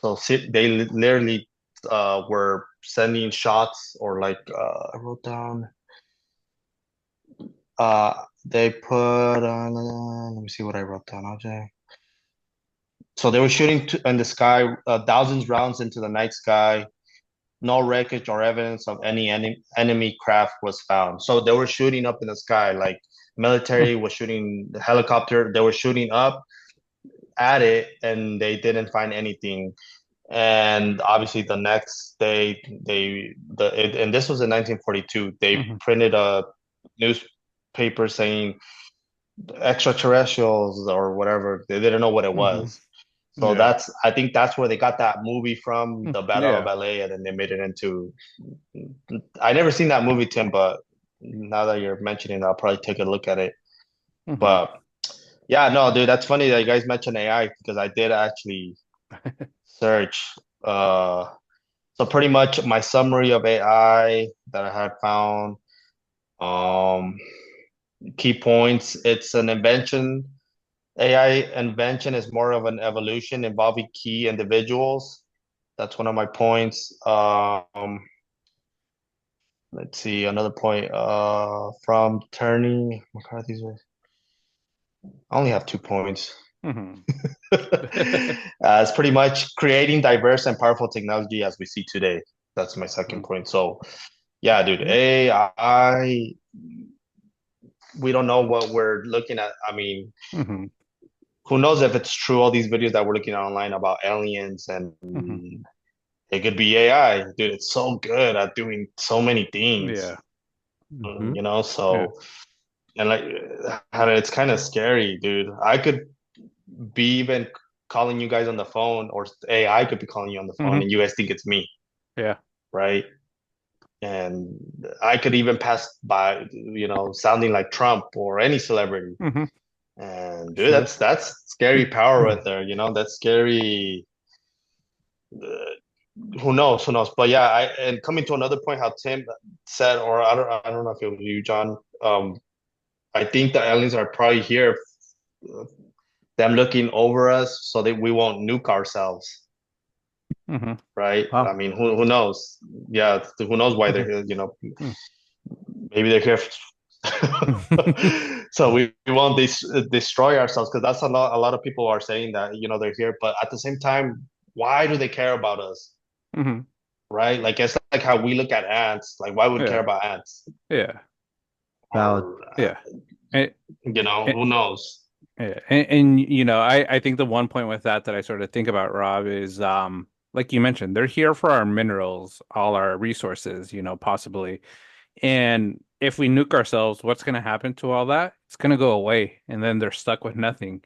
So they literally were sending shots, or like I wrote down. They put on. Let me see what I wrote down, OJ. So they were shooting in the sky, thousands rounds into the night sky. No wreckage or evidence of any enemy craft was found. So they were shooting up in the sky, like military was shooting the helicopter. They were shooting up at it, and they didn't find anything. And obviously, the next day, and this was in 1942. They Mm-hmm. printed a newspaper saying extraterrestrials or whatever. They didn't know what it Mm-hmm. was. So Yeah. I think that's where they got that movie from, The Battle of Yeah. LA, and then they made it into. I never seen that movie, Tim, but now that you're mentioning it, I'll probably take a look at it. Mm-hmm. But yeah, no, dude, that's funny that you guys mentioned AI, because I did actually search. Uh, so pretty much my summary of AI that I had found. Um, Key points: it's an invention. AI invention is more of an evolution involving key individuals. That's one of my points. Let's see, another point. From Turney McCarthy's. I only have 2 points. Mm-hmm. It's pretty much creating diverse and powerful technology as we see today. That's my second point. So, yeah, dude, AI, we don't know what we're looking at. I mean, Mm-hmm. who knows if it's true, all these videos that we're looking at online about aliens, and Mm-hmm. it could be AI. Dude, it's so good at doing so many things, Yeah. Hmm. Yeah. so, and like, it's kind of scary, dude. I could be even calling you guys on the phone, or AI could be calling you on the phone, Mm-hmm. and you guys think it's me, Yeah. right? And I could even pass by, sounding like Trump or any celebrity. Mm-hmm. And dude, True. that's scary power right there. That's scary. Uh, who knows? Who knows? But yeah, and coming to another point, how Tim said, or I don't know if it was you, John. I think the aliens are probably here, uh, them looking over us, so that we won't nuke ourselves, Mm-hmm. right? I Wow. mean, who knows? Yeah, who knows why they're here? Mm-hmm. Maybe they're here So we won't destroy ourselves, because that's a lot of people are saying that, they're here, but at the same time, why do they care about us? Hmm. Right? Like, it's like how we look at ants. Like, why would we care Yeah. about ants? Yeah. Valid. Or Yeah. And, who knows? yeah. And you know, I think the one point with that I sort of think about, Rob, is like you mentioned, they're here for our minerals, all our resources, you know, possibly. And if we nuke ourselves, what's going to happen to all that? It's going to go away, and then they're stuck with nothing.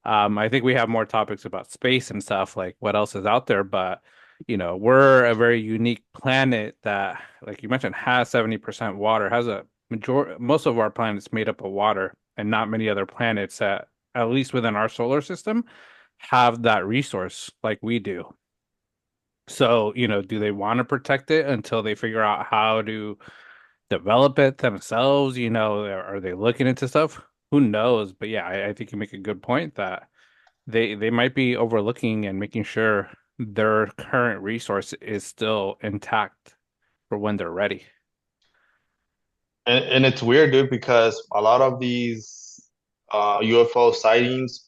I think we have more topics about space and stuff, like what else is out there, but you know, we're a very unique planet that, like you mentioned, has 70% water, has a most of our planet's made up of water, and not many other planets that, at least within our solar system, have that resource like we do. So, you know, do they want to protect it until they figure out how to develop it themselves? You know, are they looking into stuff? Who knows? But yeah, I think you make a good point that they might be overlooking and making sure their current resource is still intact for when they're ready. And it's weird, dude, because a lot of these UFO sightings,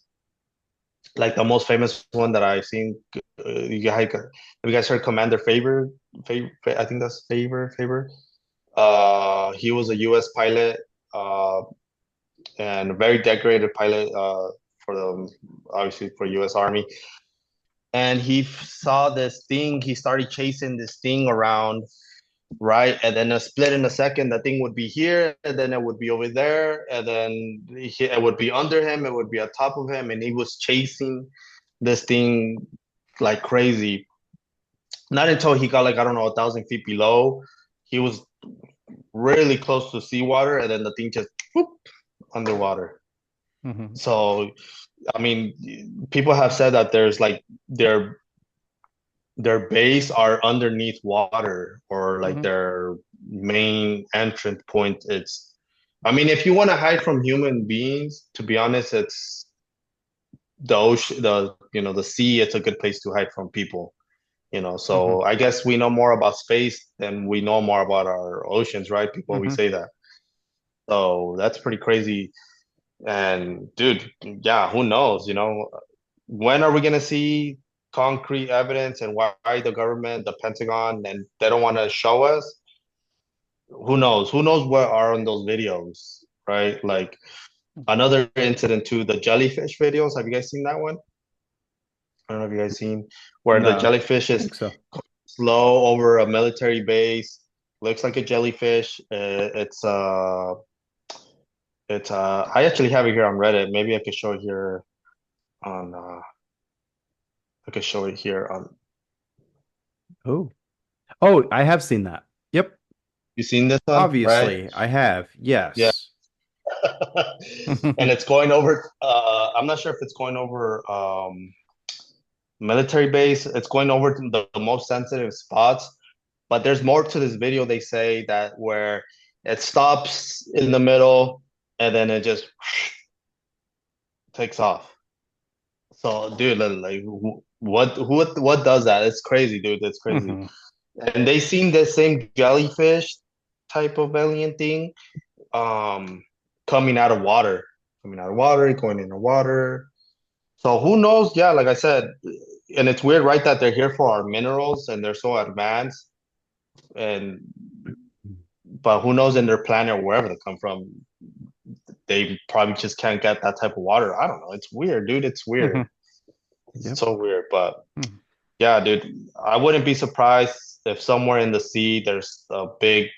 like the most famous one that I've seen, have you guys heard Commander Favor? I think that's Favor. He was a U.S. pilot, uh, and a very decorated pilot, for the obviously for U.S. Army. And he saw this thing. He started chasing this thing around, right? And then a split in a second, the thing would be here, and then it would be over there, and then it would be under him, it would be on top of him, and he was chasing this thing like crazy. Not until he got, like, I don't know, 1,000 feet below, he was really close to seawater, and then the thing just whoop, underwater. Hmm. So, I mean, people have said that there's like their base are underneath water, or like Hmm. their main entrance point. It's, I mean, if you want to hide from human beings, to be honest, it's the ocean, the sea. It's a good place to hide from people. Hmm. So I guess we know more about space than we know more about our oceans, right? People always Hmm. say that. So that's pretty crazy. And dude, yeah, who knows? When are we gonna see concrete evidence, and why the government, the Pentagon, and they don't want to show us? Who knows? Who knows what are on those videos, right? Like, another incident too, the jellyfish videos. Have you guys seen that one? I don't know if you guys seen where the No, I jellyfish is think so. slow over a military base. Looks like a jellyfish. I actually have it here on Reddit. Maybe I could show it here on. I could show it here on. Oh, oh, I have seen that. Yep. You seen this one, right? Obviously, I have. Yeah. Yes. And it's going over. I'm not sure if it's going over military base. It's going over to the most sensitive spots. But there's more to this video. They say that where it stops in the middle, and then it just takes off. So, dude, like, what does that? It's crazy, dude. It's crazy. Hmm. And they seen the same jellyfish type of alien thing, um, coming out of water, going into water. So who knows? Yeah, like I said, and it's weird, right? That they're here for our minerals and they're so advanced, and but who knows, in their planet, wherever they come from, they probably just can't get that type of water. I don't know. It's weird, dude. It's weird. Hmm. It's Yep. so weird. But yeah, dude, I wouldn't be surprised if somewhere in the sea there's a big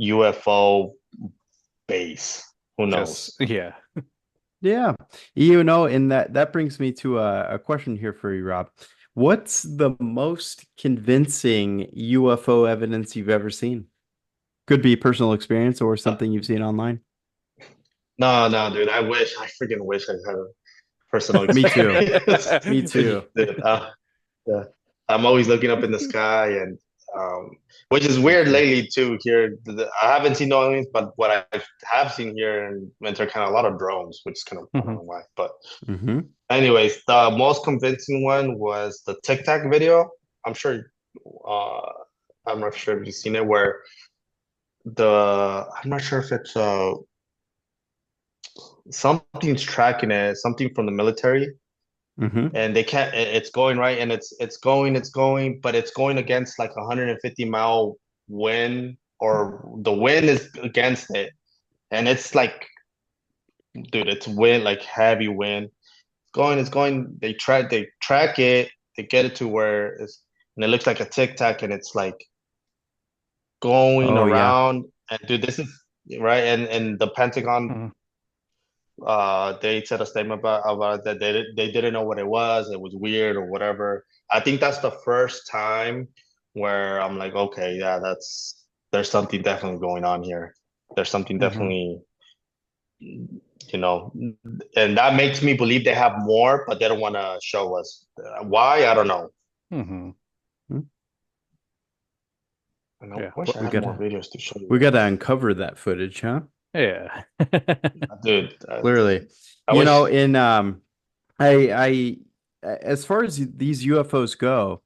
UFO base. Who Just knows? yeah. Yeah. And that brings me to a question here for you, Rob. What's the most convincing UFO evidence you've ever seen? Could be personal experience or something you've seen online. No, no, dude. I freaking wish I had a personal Me too. experience. Me too. Dude, yeah. I'm always looking up in the sky, and um, which is Me weird too. lately too. Here, I haven't seen no aliens, but what I have seen here in winter, kind of a lot of drones, which is kind of, I don't Hmm. know why. But Hmm. anyways, the most convincing one was the Tic Tac video. I'm sure. Uh, I'm not sure if you've seen it, where I'm not sure if it's something's tracking it, something from the military, Hmm. and they can't. It's going right, and it's going, but it's going against like 150-mile wind, or the wind is against it, and it's like, dude, it's wind, like heavy wind. It's going. They track it, they get it to where it's, and it looks like a tic tac, and it's like going Oh yeah. around. And dude, this is right, and the Pentagon, Mhm. they said a statement about that they didn't know what it was. It was weird or whatever. I think that's the first time where I'm like, okay, yeah, there's something definitely going on here. There's something Mhm. definitely, and that makes me believe they have more, but they don't want to show us. Why? I don't know. Mhm. Hmm. And I Yeah. wish Well, I We had more gotta videos to show we you gotta guys. uncover that footage, huh? yeah. Dude, Clearly. I wish. In I as far as these UFOs go,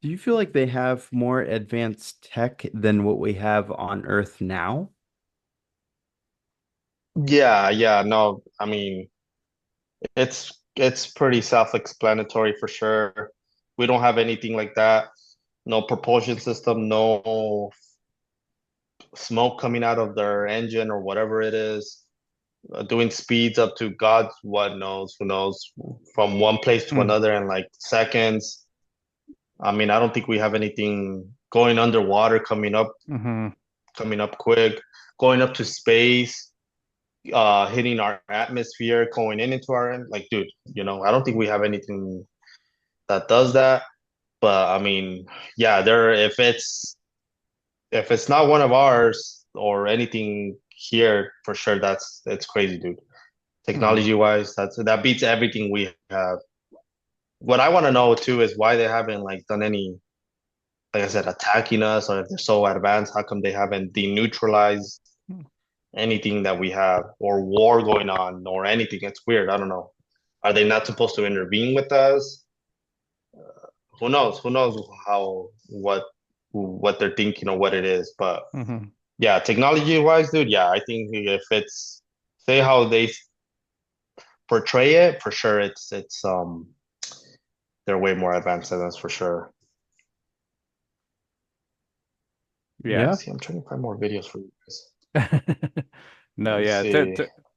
do you feel like they have more advanced tech than what we have on Earth now? Yeah, yeah, no, I mean, it's pretty self-explanatory for sure. We don't have anything like that. No propulsion system, no smoke coming out of their engine or whatever it is. Doing speeds up to God, what knows, who knows, from one place to Mm. another in like seconds. I mean, I don't think we have anything going underwater Mhm. coming up quick, going up to space, hitting our atmosphere, going into our, like, dude, I don't think we have anything that does that. But I mean, yeah, there if it's not one of ours or anything here, for sure it's crazy, dude. Mhm. Technology wise, that beats everything we have. What I want to know too is why they haven't like done any, like I said, attacking us, or if they're so advanced, how come they haven't deneutralized anything that we have, or war going on, or anything? It's weird. I don't know. Are they not supposed to intervene with us? Who knows? Who knows how what they're thinking or what it is? But Mhm. yeah, technology wise, dude, yeah, I think if it's, say how they portray it, for sure, it's they're way more advanced than us for sure. Let me Yeah. Yeah. see. I'm trying to find more videos for you guys. No, Let me yeah. see.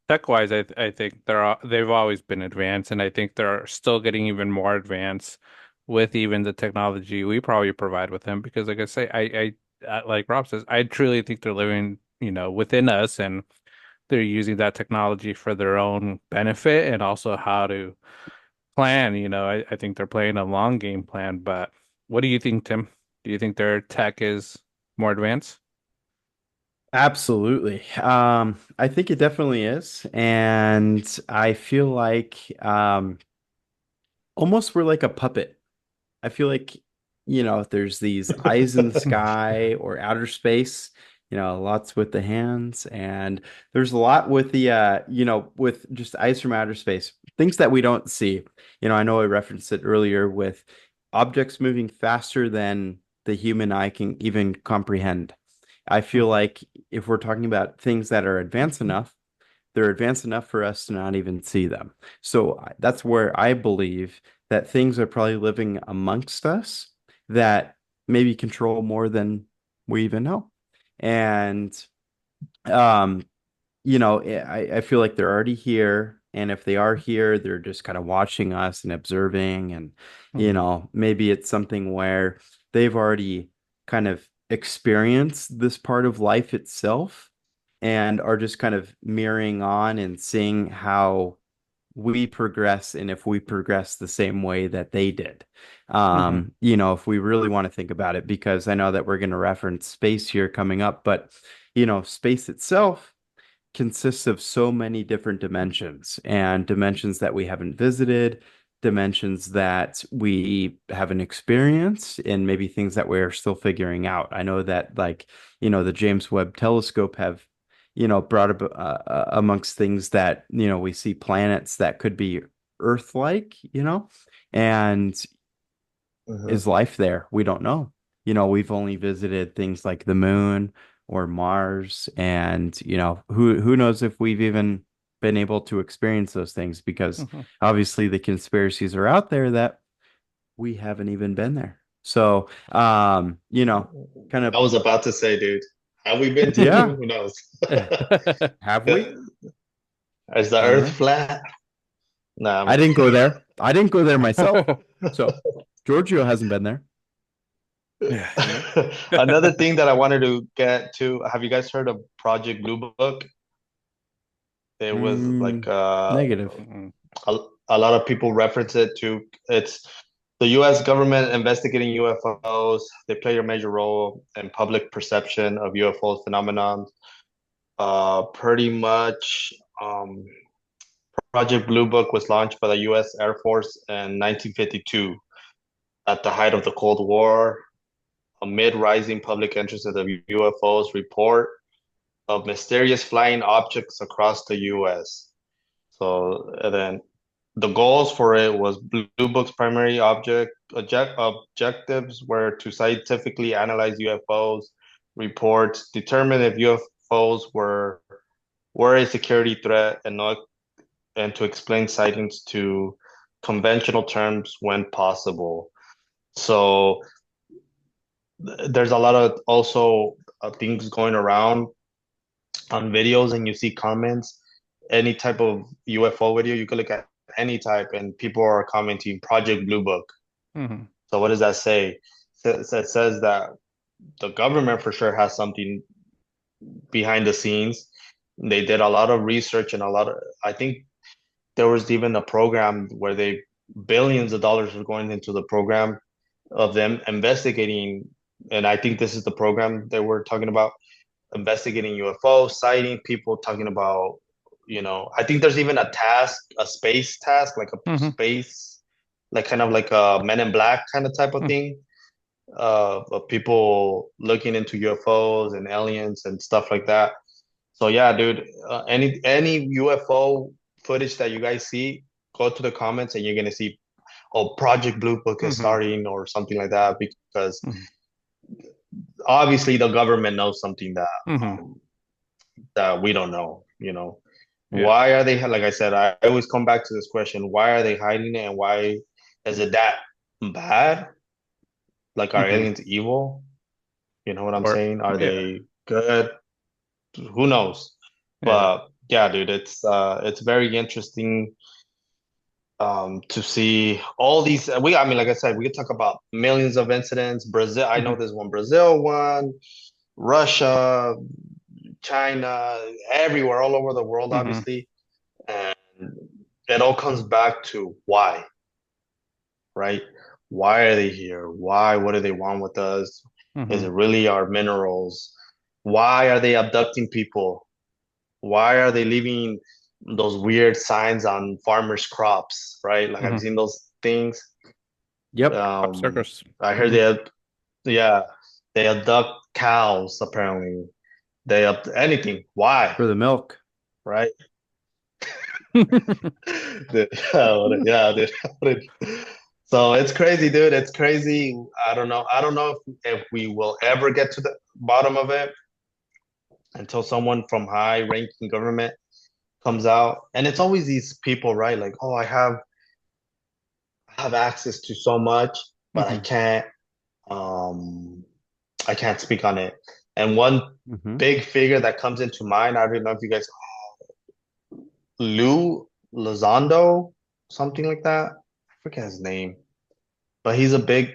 Tech wise, I think they've always been advanced, and I think they're still getting even more advanced with even the technology we probably provide with them. Because, like I say, like Rob says, I truly think they're living, within us, and they're using that technology for their own benefit and also how to plan. I think they're playing a long game plan. But what do you think, Tim? Do you think their tech is more advanced? Absolutely. I think it definitely is. And I feel like almost we're like a puppet. I feel like, there's these eyes in the sky or outer space, lots with the hands, and there's a lot with with just eyes from outer space, things that we don't see. I know I referenced it earlier with objects moving faster than the human eye can even comprehend. I feel Mhm. like if we're talking about things that are advanced enough, they're advanced enough for us to not even see them. So that's where I believe that things are probably living amongst us that maybe control more than we even know. And um, I feel like they're already here. And if they are here, they're just kind of watching us and observing. And, Mhm. maybe it's something where they've already kind of experienced this part of life itself and are just kind of mirroring on and seeing how we progress and if we progress the same way that they did. Mhm. If we really want to think about it, because I know that we're going to reference space here coming up, but space itself consists of so many different dimensions and dimensions that we haven't visited, dimensions that we haven't experienced, and maybe things that we're still figuring out. I know that, like, the James Webb Telescope have, brought up amongst things that, we see planets that could be Earth-like, and Mhm. is life there? We don't know. We've only visited things like the moon. or Mars. And, who knows if we've even been able to experience those things, because Mhm. obviously the conspiracies are out there that we haven't even been there. So, kind of, I was about to say, dude, have we been to? yeah. Who knows? Have we? Is the I don't Earth know. flat? Nah, I didn't go there. I didn't go there myself. So Giorgio hasn't been there. Yeah. another thing that I wanted to get to. Have you guys heard of Project Blue Book? It was like Mm, negative. Mhm. a lot of people reference it to. It's the U.S. government investigating UFOs. They play a major role in public perception of UFO phenomenon. Pretty much, Project Blue Book was launched by the U.S. Air Force in 1952 at the height of the Cold War, amid rising public interest in the UFOs report of mysterious flying objects across the U.S. So and then the goals for it was Blue Book's primary objectives were to scientifically analyze UFOs reports, determine if UFOs were a security threat, and to explain sightings to conventional terms when possible. So there's a lot of also things going around on videos, and you see comments. Any type of UFO video, you could look at any type, and people are commenting Project Blue Book. Mhm. So what does that say? It says that the government for sure has something behind the scenes. They did a lot of research and a lot of, I think there was even a program where they billions of dollars were going into the program of them investigating. And I think this is the program that we're talking about, investigating UFO sighting, people talking about, I think there's even a task, a space task, like a Mhm. space, like kind of like a Men in Black kind of type of Mhm. thing, of people looking into UFOs and aliens and stuff like that. So yeah, dude, any UFO footage that you guys see, go to the comments and you're gonna see, oh, Project Blue Book is Mhm. starting or something like that, because Mhm. obviously the government knows something Mhm. that we don't know. Yeah. Why are they, like I said, I always come back to this question: why are they hiding it, and why is it that bad? Like, are Mhm. aliens evil? You know what I'm Or saying? Are yeah. they good? Who knows? Yeah. But yeah, dude, it's very interesting to see all these. I mean, like I said, we could talk about millions of incidents. Brazil, I know Mhm. there's one Brazil one, Russia, China, everywhere, all over the world, Mhm. obviously. And it all comes back to why, right? Why are they here? Why? What do they want with us? Is it Mhm. really our minerals? Why are they abducting people? Why are they leaving those weird signs on farmers' crops, right? Like, have you Mhm. seen those things? Yep. Crop circus. I heard Mhm. yeah, they abduct cows, apparently. They up anything. Why? For the milk. Right? Yeah, dude. So it's crazy, dude. It's crazy. I don't know. I don't know if we will ever get to the bottom of it until someone from high ranking government comes out. And it's always these people, right? Like, oh, I have access to so much, but Mhm. um I can't speak on it. And one Hmm. big figure that comes into mind, I don't know if you guys, Lou Lozando, something like that. I forget his name, but he's a big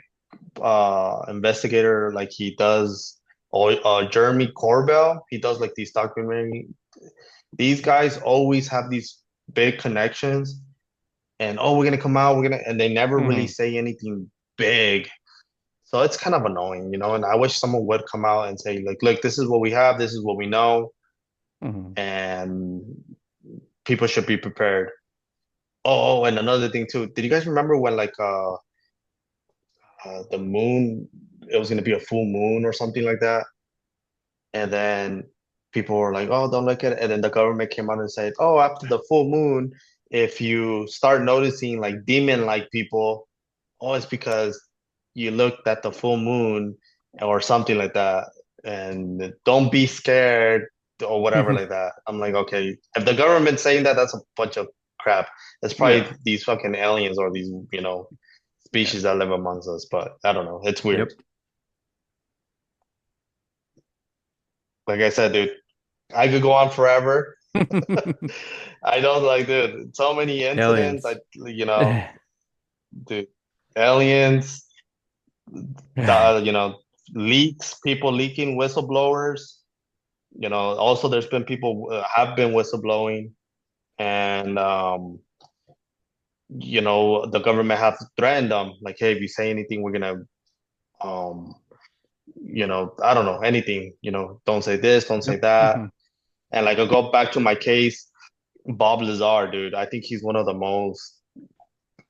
investigator. Like, he does, or Jeremy Corbell, he does like these documentary. These guys always have these big connections, and oh, we're gonna come out, and they never really Mhm. say anything big. So it's kind of annoying, and I wish someone would come out and say, like, look, this is what we have, this is what we know, Mhm. and people should be prepared. Oh, and another thing too. Did you guys remember when, like, the moon, it was gonna be a full moon or something like that? And then people were like, "Oh, don't look at it." And then the government came out and said, "Oh, after the full moon, if you start noticing like demon-like people, oh, it's because you looked at the full moon or something like that." and don't be scared or whatever like that. I'm like, okay, if the government's saying that, that's a bunch of crap. It's probably Yeah. these fucking aliens or these, Yeah. species that live amongst us. But I don't know. It's weird. Yep. Like I said, dude, I could go on forever. I don't like, dude, so many incidents. Aliens. Dude, aliens, you know, leaks, people leaking, whistleblowers. Also there's been people have been whistleblowing, and the government have threatened them, like, hey, if you say anything, we're gonna, um, I don't know, anything, don't say this, don't say Yep. that. And like, I go back to my case, Bob Lazar, dude. I think he's one of the most,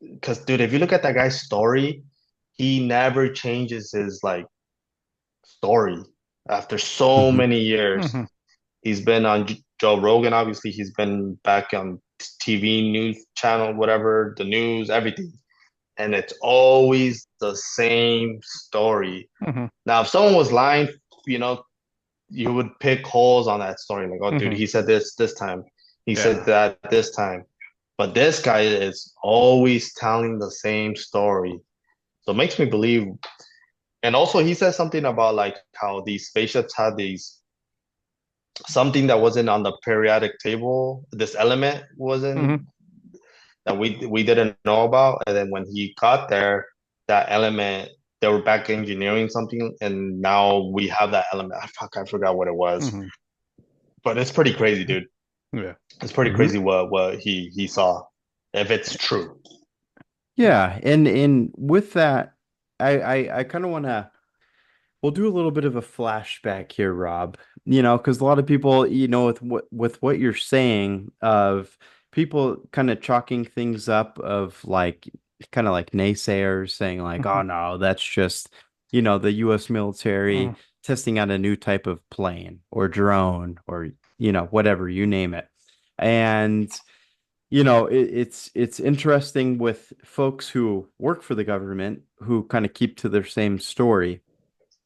because, dude, if you look at that guy's story, he never changes his like story after so Hmm. many years. Mhm. He's been on Joe Rogan, obviously. He's been back on TV, news channel, whatever, the news, everything. And it's always the same story. Mhm. Now, if someone was lying, you know, you would pick holes on that story. Like, oh, dude, Mhm. he said this time. He said Yeah. that this time. But this guy is always telling the same story. So it makes me believe. And also, he said something about like how these spaceships had these something that wasn't on the periodic table. This element wasn't Mhm. that we didn't know about. And then when he got there, that element, they were back engineering something, and now we have that element. I forgot what it was, Mhm. but it's pretty crazy, dude. Yeah. It's pretty Hmm. crazy what he saw, if it's true. Yeah, and with that, I kind of want to. We'll do a little bit of a flashback here, Rob. Because a lot of people, with what you're saying of people kind of chalking things up of like kind of like naysayers saying like, oh Mhm. no, that's just, the US military Mhm. testing out a new type of plane or drone or, whatever, you name it. And it's interesting with folks who work for the government who kind of keep to their same story.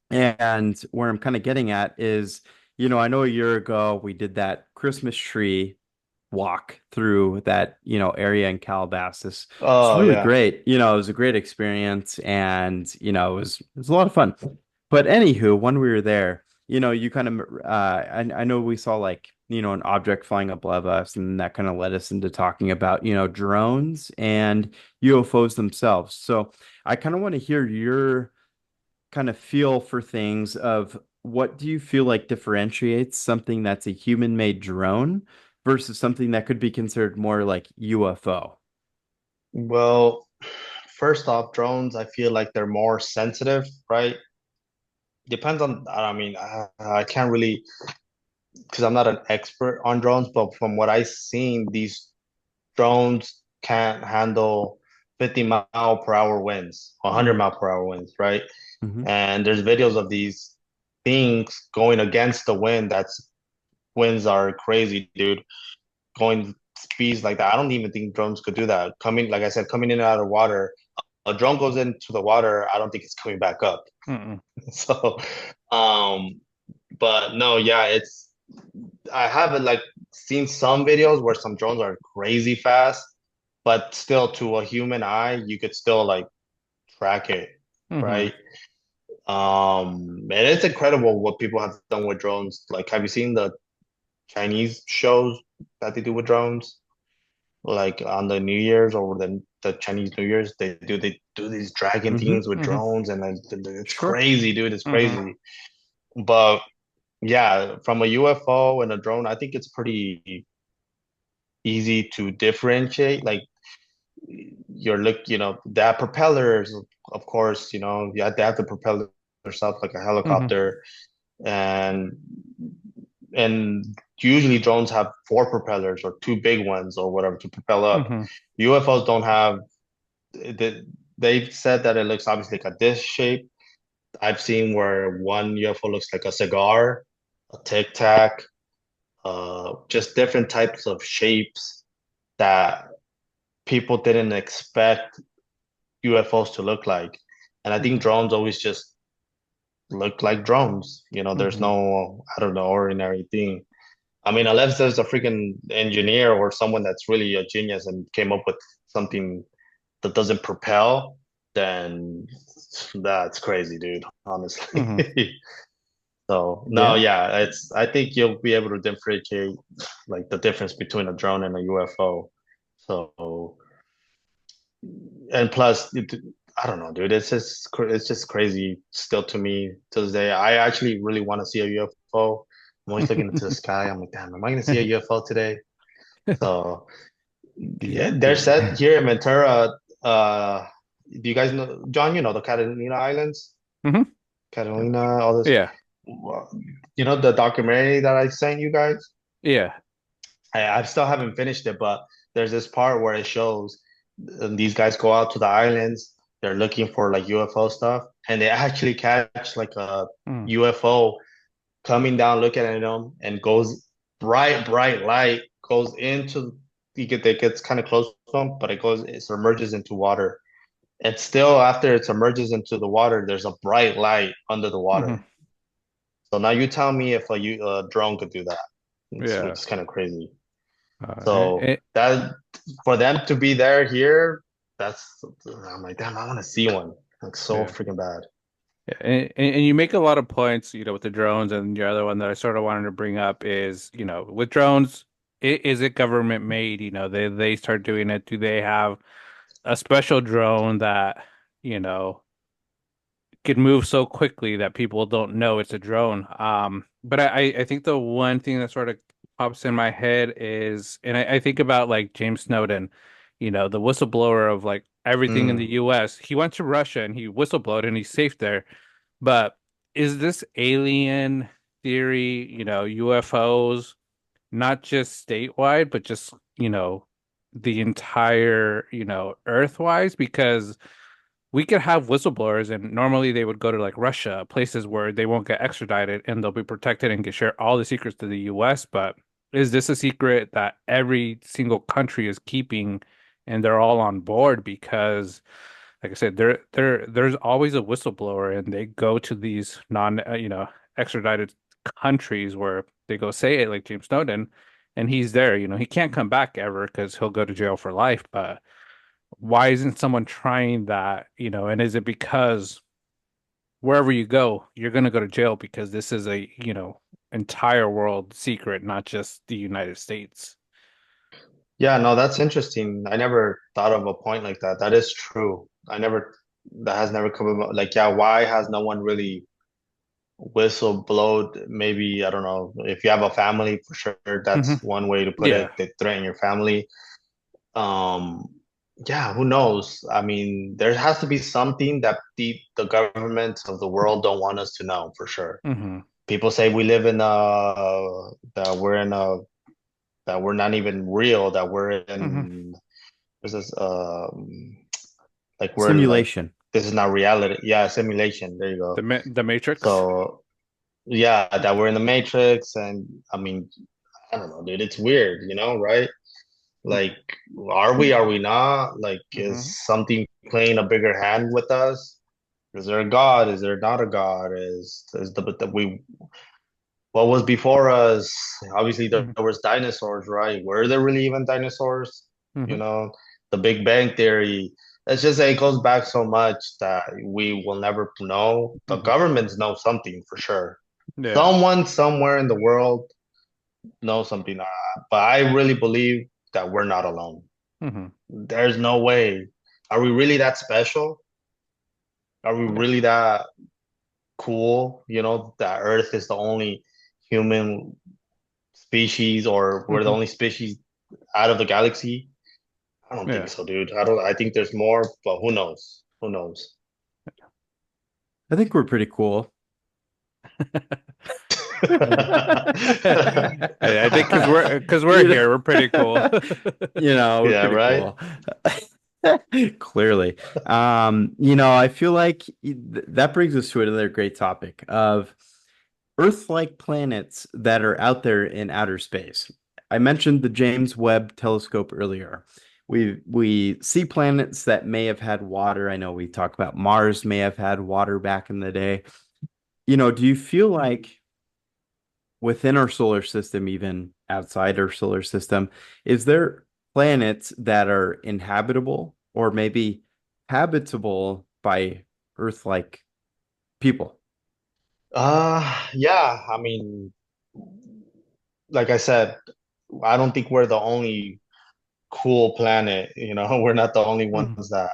And where I'm kind of getting at is, I know a year ago we did that Christmas tree walk through that, area in Calabasas. It's Oh really yeah. great. It was a great experience and, it was a lot of fun. But anywho, when we were there, you kind of I know we saw like, an object flying above us, and that kind of led us into talking about, drones and UFOs themselves. So I kind of want to hear your kind of feel for things of what do you feel like differentiates something that's a human-made drone versus something that could be considered more like UFO? Well, first off, drones, I feel like they're more sensitive, right? Depends on, I mean, I can't really, because I'm not an expert on drones, but from what I've seen, these drones can't handle 50 mile per hour winds, 100 Mhm. mile per hour winds, right? Hmm. And there's videos of these things going against the wind. That's winds are crazy, dude. Going speeds like that. I don't even think drones could do that. Coming, like I said, coming in and out of water. A drone goes into the water, I don't think it's coming back up. Mhm. So, um, but no, yeah, I haven't like seen some videos where some drones are crazy fast, but still to a human eye, you could still like track it, Mhm. right? And it's incredible what people have done with drones. Like, have you seen the Chinese shows that they do with drones? Like on the New Year's or the Chinese New Year's, they do these dragon Hmm. things with Mhm. drones, and like, it's Sure. crazy, dude. It's Mhm. crazy. But yeah, from a UFO and a drone, I think it's pretty easy to differentiate. Like, they have propellers, of course, they have the propeller stuff like a Mhm. helicopter, and and usually drones have four propellers or two big ones or whatever to propel up. Mhm. UFOs don't have. They've said that it looks obviously like a disc shape. I've seen where one UFO looks like a cigar, a tic tac, just different types of shapes that people didn't expect UFOs to look like. And I think Mhm. drones always just look like drones. There's Hmm. no out of the ordinary thing. I mean, unless there's a freaking engineer or someone that's really a genius and came up with something that doesn't propel, then that's crazy, dude, honestly. Hmm. So no, Yeah. yeah, I think you'll be able to differentiate like the difference between a drone and a UFO. So and plus I don't know, dude, it's just crazy still to me to this day. I actually really want to see a UFO. I'm always looking into the sky. I'm like, damn, am I gonna see a UFO today? So yeah, Yeah, they're dude. said here in Ventura. Do you guys know, John? The Catalina Islands, Hmm. Catalina, all this. Yeah. The documentary that I sent you guys. Yeah. I still haven't finished it, but there's this part where it shows these guys go out to the islands. They're looking for like UFO stuff, and they actually catch like a Mm. UFO coming down, looking at them, and goes bright light goes into it gets kind of close to them, but it submerges into water. And still, after it submerges into the water, there's a bright light under the Hmm. water. So now you tell me if a drone could do that. Yeah. It's kind of crazy. And, So that for them to be there here, that's I'm like, damn, I want to see one. Like so yeah. freaking bad. Yeah, and you make a lot of points, with the drones, and the other one that I sort of wanted to bring up is, with drones, is it government made? They start doing it. Do they have a special drone that, you know, can move so quickly that people don't know it's a drone? But I think the one thing that sort of pops in my head is, and I think about like James Snowden, the whistleblower of like everything in the Mm. US. He went to Russia and he whistleblowed and he's safe there. But is this alien theory, UFOs, not just statewide, but just, the entire, Earth-wise? Because we could have whistleblowers, and normally they would go to like Russia, places where they won't get extradited and they'll be protected and can share all the secrets to the US. But is this a secret that every single country is keeping and they're all on board? Because like I said, there's always a whistleblower, and they go to these extradited countries where they go say it, like James Snowden, and he's there. He can't come back ever because he'll go to jail for life. But why isn't someone trying that? And is it because wherever you go, you're gonna go to jail because this is a, entire world secret, not just the United States. Yeah, no, that's interesting. I never thought of a point like that. That is true. That has never come about. Like, yeah, why has no one really whistleblowed? Maybe, I don't know, if you have a family, for sure, Hmm. that's one way to put it. Yeah. They threaten your family. Um, yeah, who knows? I mean, there has to be something that the governments of the world don't want us to know for sure. Hmm. People say we live in that we're in a that we're not even real, that we're Hmm. in this is like we're like Simulation. this is not reality. Yeah, simulation. There you go. The Matrix. So yeah, that we're in the Matrix, and I mean, I don't know, dude. It's weird, right? Like, are we not? Like, Hmm. is something playing a bigger hand with us? Is there a God? Is there not a God? Is the we what was before us? Obviously, there Hmm. was dinosaurs, right? Were there really even dinosaurs? You Hmm. know, the Big Bang Theory. It's just that it goes back so much that we will never know. The Hmm. governments know something for sure. Yeah. Someone somewhere in the world knows something. But I really believe that we're not alone. Hmm. There's no way. Are we really that special? Are we Yeah. really that cool? That Earth is the only human species, or we're the Hmm. only species out of the galaxy? I don't think Yeah. so, dude. I think there's more, but who knows? Who knows? I think we're pretty cool. I think because we're You know, here, we're pretty cool. we're Yeah, pretty right? cool. Clearly. I feel like that brings us to another great topic of Earth-like planets that are out there in outer space. I mentioned the James Webb Telescope earlier. We see planets that may have had water. I know we talked about Mars may have had water back in the day. do you feel like within our solar system, even outside our solar system, is there planets that are inhabitable or maybe habitable by Earth-like people? Yeah, I mean, like I said, I don't think we're the only cool planet, we're not the only ones Mhm.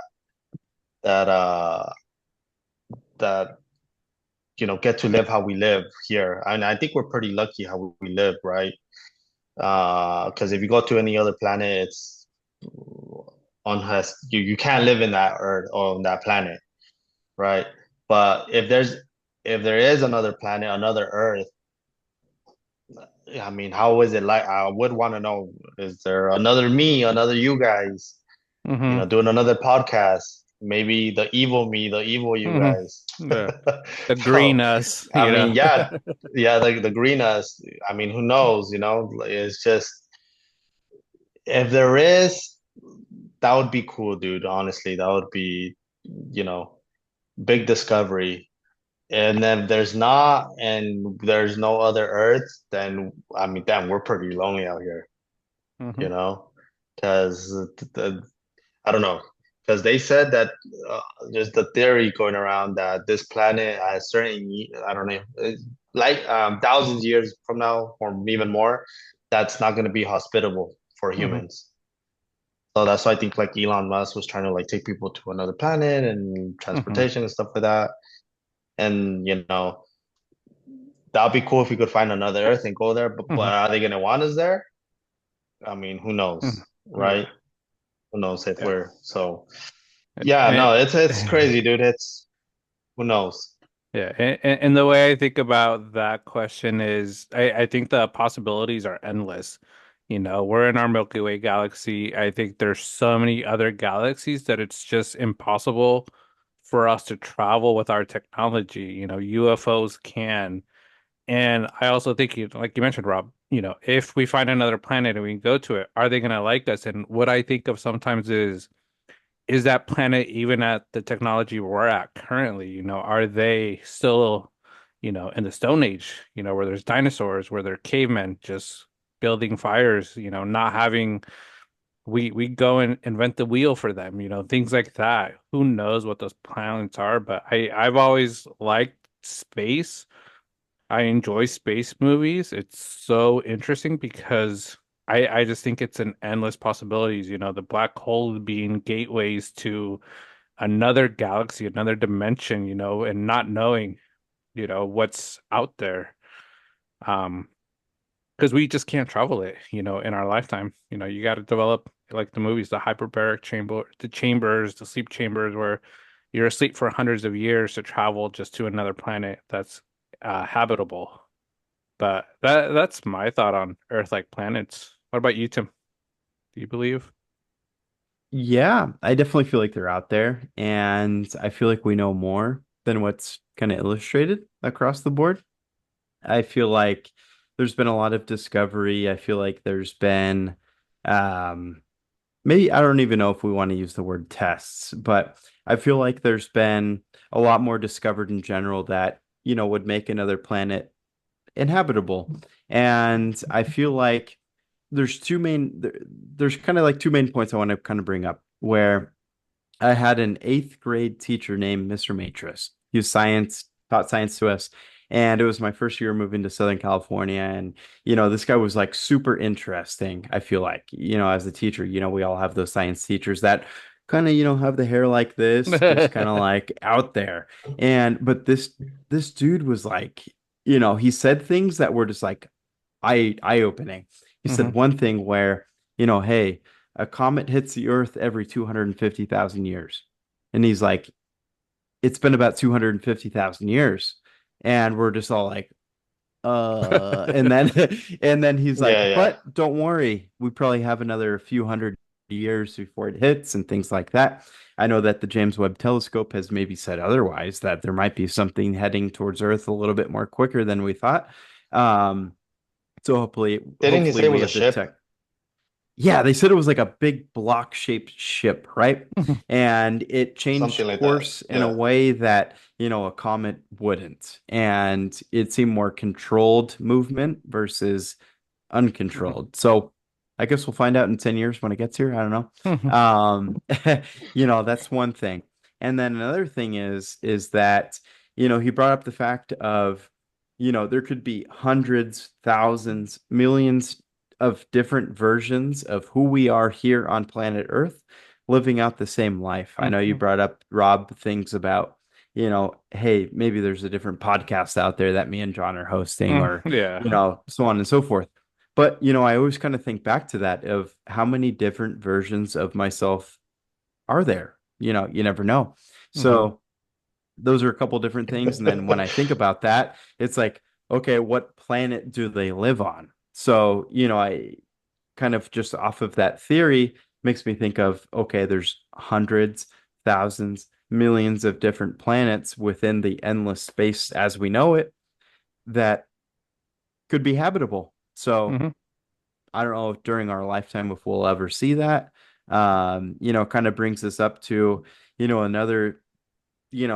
that that get to live how we live here. And I think we're pretty lucky how we live, right? Because if you go to any other planet, it's unless you can't live in that earth or on that planet, right? But if there is another planet, another Earth, I mean, how is it like? I would want to know, is there another me, another you guys, Mhm. doing another podcast? Maybe the evil me, the evil you Mhm. guys. Yeah. The green So, us, I you know. mean, yeah, yeah, like the green us. I mean, who knows, It's just, if there is, that would be cool, dude. Honestly, that would be, you know, big discovery. And then if there's not, and there's no other Earth, then I mean, damn, we're pretty lonely out here, you Mhm. know? Because I don't know, because they said that uh, there's the theory going around that this planet at a certain, I don't know, like thousands of years from now, or even more, that's not going to be hospitable for Mhm. humans. So that's why I think like Elon Musk was trying to like take people to another planet and Mhm. transportation and stuff like that. And that'd be cool if we could find another Earth and go there. But Mhm. are they gonna want us there? I mean, who knows, Mhm. Yeah. right? Who knows if Yeah. we're so. And, Yeah, and no, it's crazy, dude. It's who knows. yeah, and the way I think about that question is I think the possibilities are endless. We're in our Milky Way galaxy. I think there's so many other galaxies that it's just impossible for us to travel with our technology. UFOs can. And I also think like you mentioned, Rob, if we find another planet and we go to it, are they going to like us? And what I think of sometimes is that planet even at the technology we're at currently? Are they still, in the Stone Age, where there's dinosaurs, where they're cavemen just building fires, not having we go and invent the wheel for them, things like that. Who knows what those planets are, but I've always liked space. I enjoy space movies. It's so interesting because I just think it's an endless possibilities, the black hole being gateways to another galaxy, another dimension, and not knowing, what's out there. Um, because we just can't travel it, in our lifetime. You got to develop like the movies, the hyperbaric chamber, the chambers, the sleep chambers where you're asleep for hundreds of years to travel just to another planet that's habitable. But that's my thought on Earth-like planets. What about you, Tim? Do you believe? Yeah, I definitely feel like they're out there, and I feel like we know more than what's kind of illustrated across the board. I feel like there's been a lot of discovery. I feel like there's been um maybe I don't even know if we want to use the word tests, but I feel like there's been a lot more discovered in general that, would make another planet inhabitable. And I feel like there's kind of like two main points I want to kind of bring up where I had an eighth grade teacher named Mr. Matris. He was taught science to us. And it was my first year moving to Southern California. And, this guy was like super interesting. I feel like, as a teacher, we all have those science teachers that kind of, have the hair like this, just kind of like out there. But this dude was like, he said things that were just like eye opening. He said Hmm. one thing where, hey, a comet hits the Earth every 250,000 years. And he's like, it's been about 250,000 years. And we're just all like, and then and then he's Yeah, like, yeah. but don't worry, we probably have another few hundred years before it hits and things like that. I know that the James Webb Telescope has maybe said otherwise, that there might be something heading towards Earth a little bit more quicker than we thought. So hopefully, Didn't he say it we was a have the ship? tech. Yeah, they said it was like a big block-shaped ship, right? And it something changed like that. course in a Yeah. way that, a comet wouldn't. And it seemed more controlled movement versus uncontrolled. So I guess we'll find out in 10 years when it gets here. I don't know. That's one thing. And then another thing is that, he brought up the fact of, there could be hundreds, thousands, millions of different versions of who we are here on planet Earth living out the same life. I know you brought up, Rob, things about, hey, maybe there's a different podcast out there that me and John are hosting, or, Yeah. so on and so forth. But, I always kind of think back to that of how many different versions of myself are there? You never know. Hmm. So those are a couple different things. And then when I think about that, it's like, okay, what planet do they live on? So, I kind of just off of that theory makes me think of, okay, there's hundreds, thousands, millions of different planets within the endless space as we know it that could be habitable. So Hmm. I don't know if during our lifetime if we'll ever see that. Kind of brings us up to, another,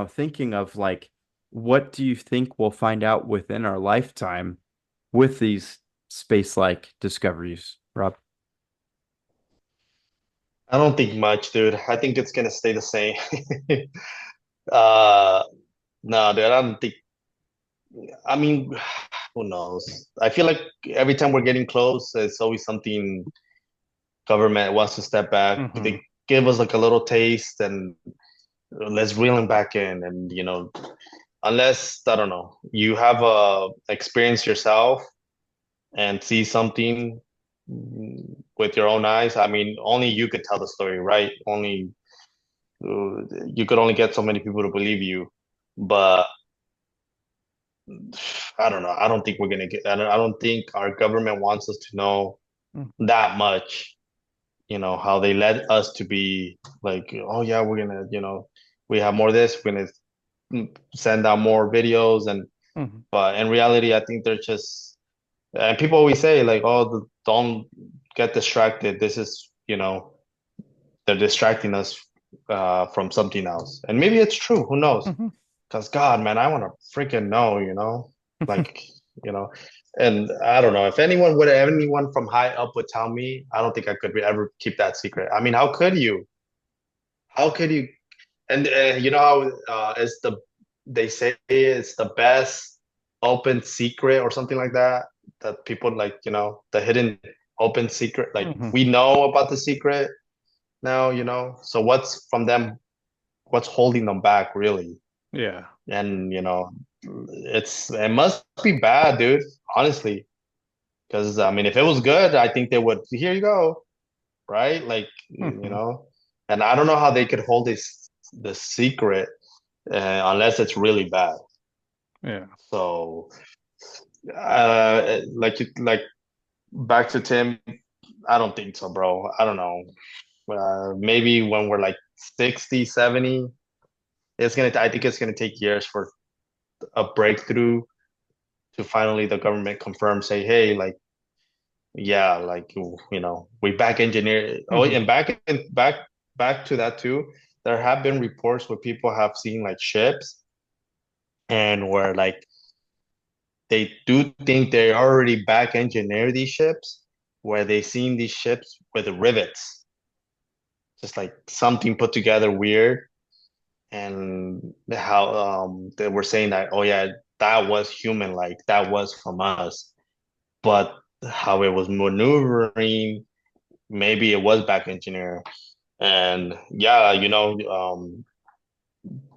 thinking of like, what do you think we'll find out within our lifetime with these space-like discoveries, Rob? I don't think much, dude. I think it's gonna stay the same. uh no, dude, I don't think. I mean, who knows? I feel like every time we're getting close, it's always something government wants to step back. Hmm. They give us like a little taste and let's reel them back in. And unless I don't know, you have a experience yourself and see something with your own eyes. I mean, only you could tell the story, right? Only you could only get so many people to believe you. But I don't know. I don't think we're gonna get. I don't think our government wants us to know that much. How they led us to be like, oh yeah, we're gonna, we have more of this. We're gonna send out more videos, and Hmm. but in reality, I think they're just. And people always say like, oh, don't get distracted. This is, they're distracting us from something else, and maybe it's true. Who knows? Hmm. Because God, man, I want to freaking know, like, you know, and I don't know if anyone from high up would tell me, I don't think I could ever keep that secret. I mean, how could you? How could you? And you know how it's they say it's the best open secret or something like that, that people like, the hidden open secret. Like Hmm. we know about the secret now, so what's from them, what's holding them back really? Yeah. And it must be bad, dude, honestly. Because I mean, if it was good, I think they would, here you go, right? Like, Hmm. and I don't know how they could hold the secret unless it's really bad. Yeah. So like back to Tim, I don't think so, bro. I don't know. Maybe when we're like 60, 70, I think it's gonna take years for a breakthrough to finally the government confirm, say, hey, like, yeah, like, we back engineer. Oh, Hmm. and back to that too. There have been reports where people have seen like ships and where like they do think they already back engineer these ships, where they seen these ships with rivets, just like something put together weird, and how they were saying that, oh yeah, that was human, like that was from us, but how it was maneuvering, maybe it was back engineer. And yeah,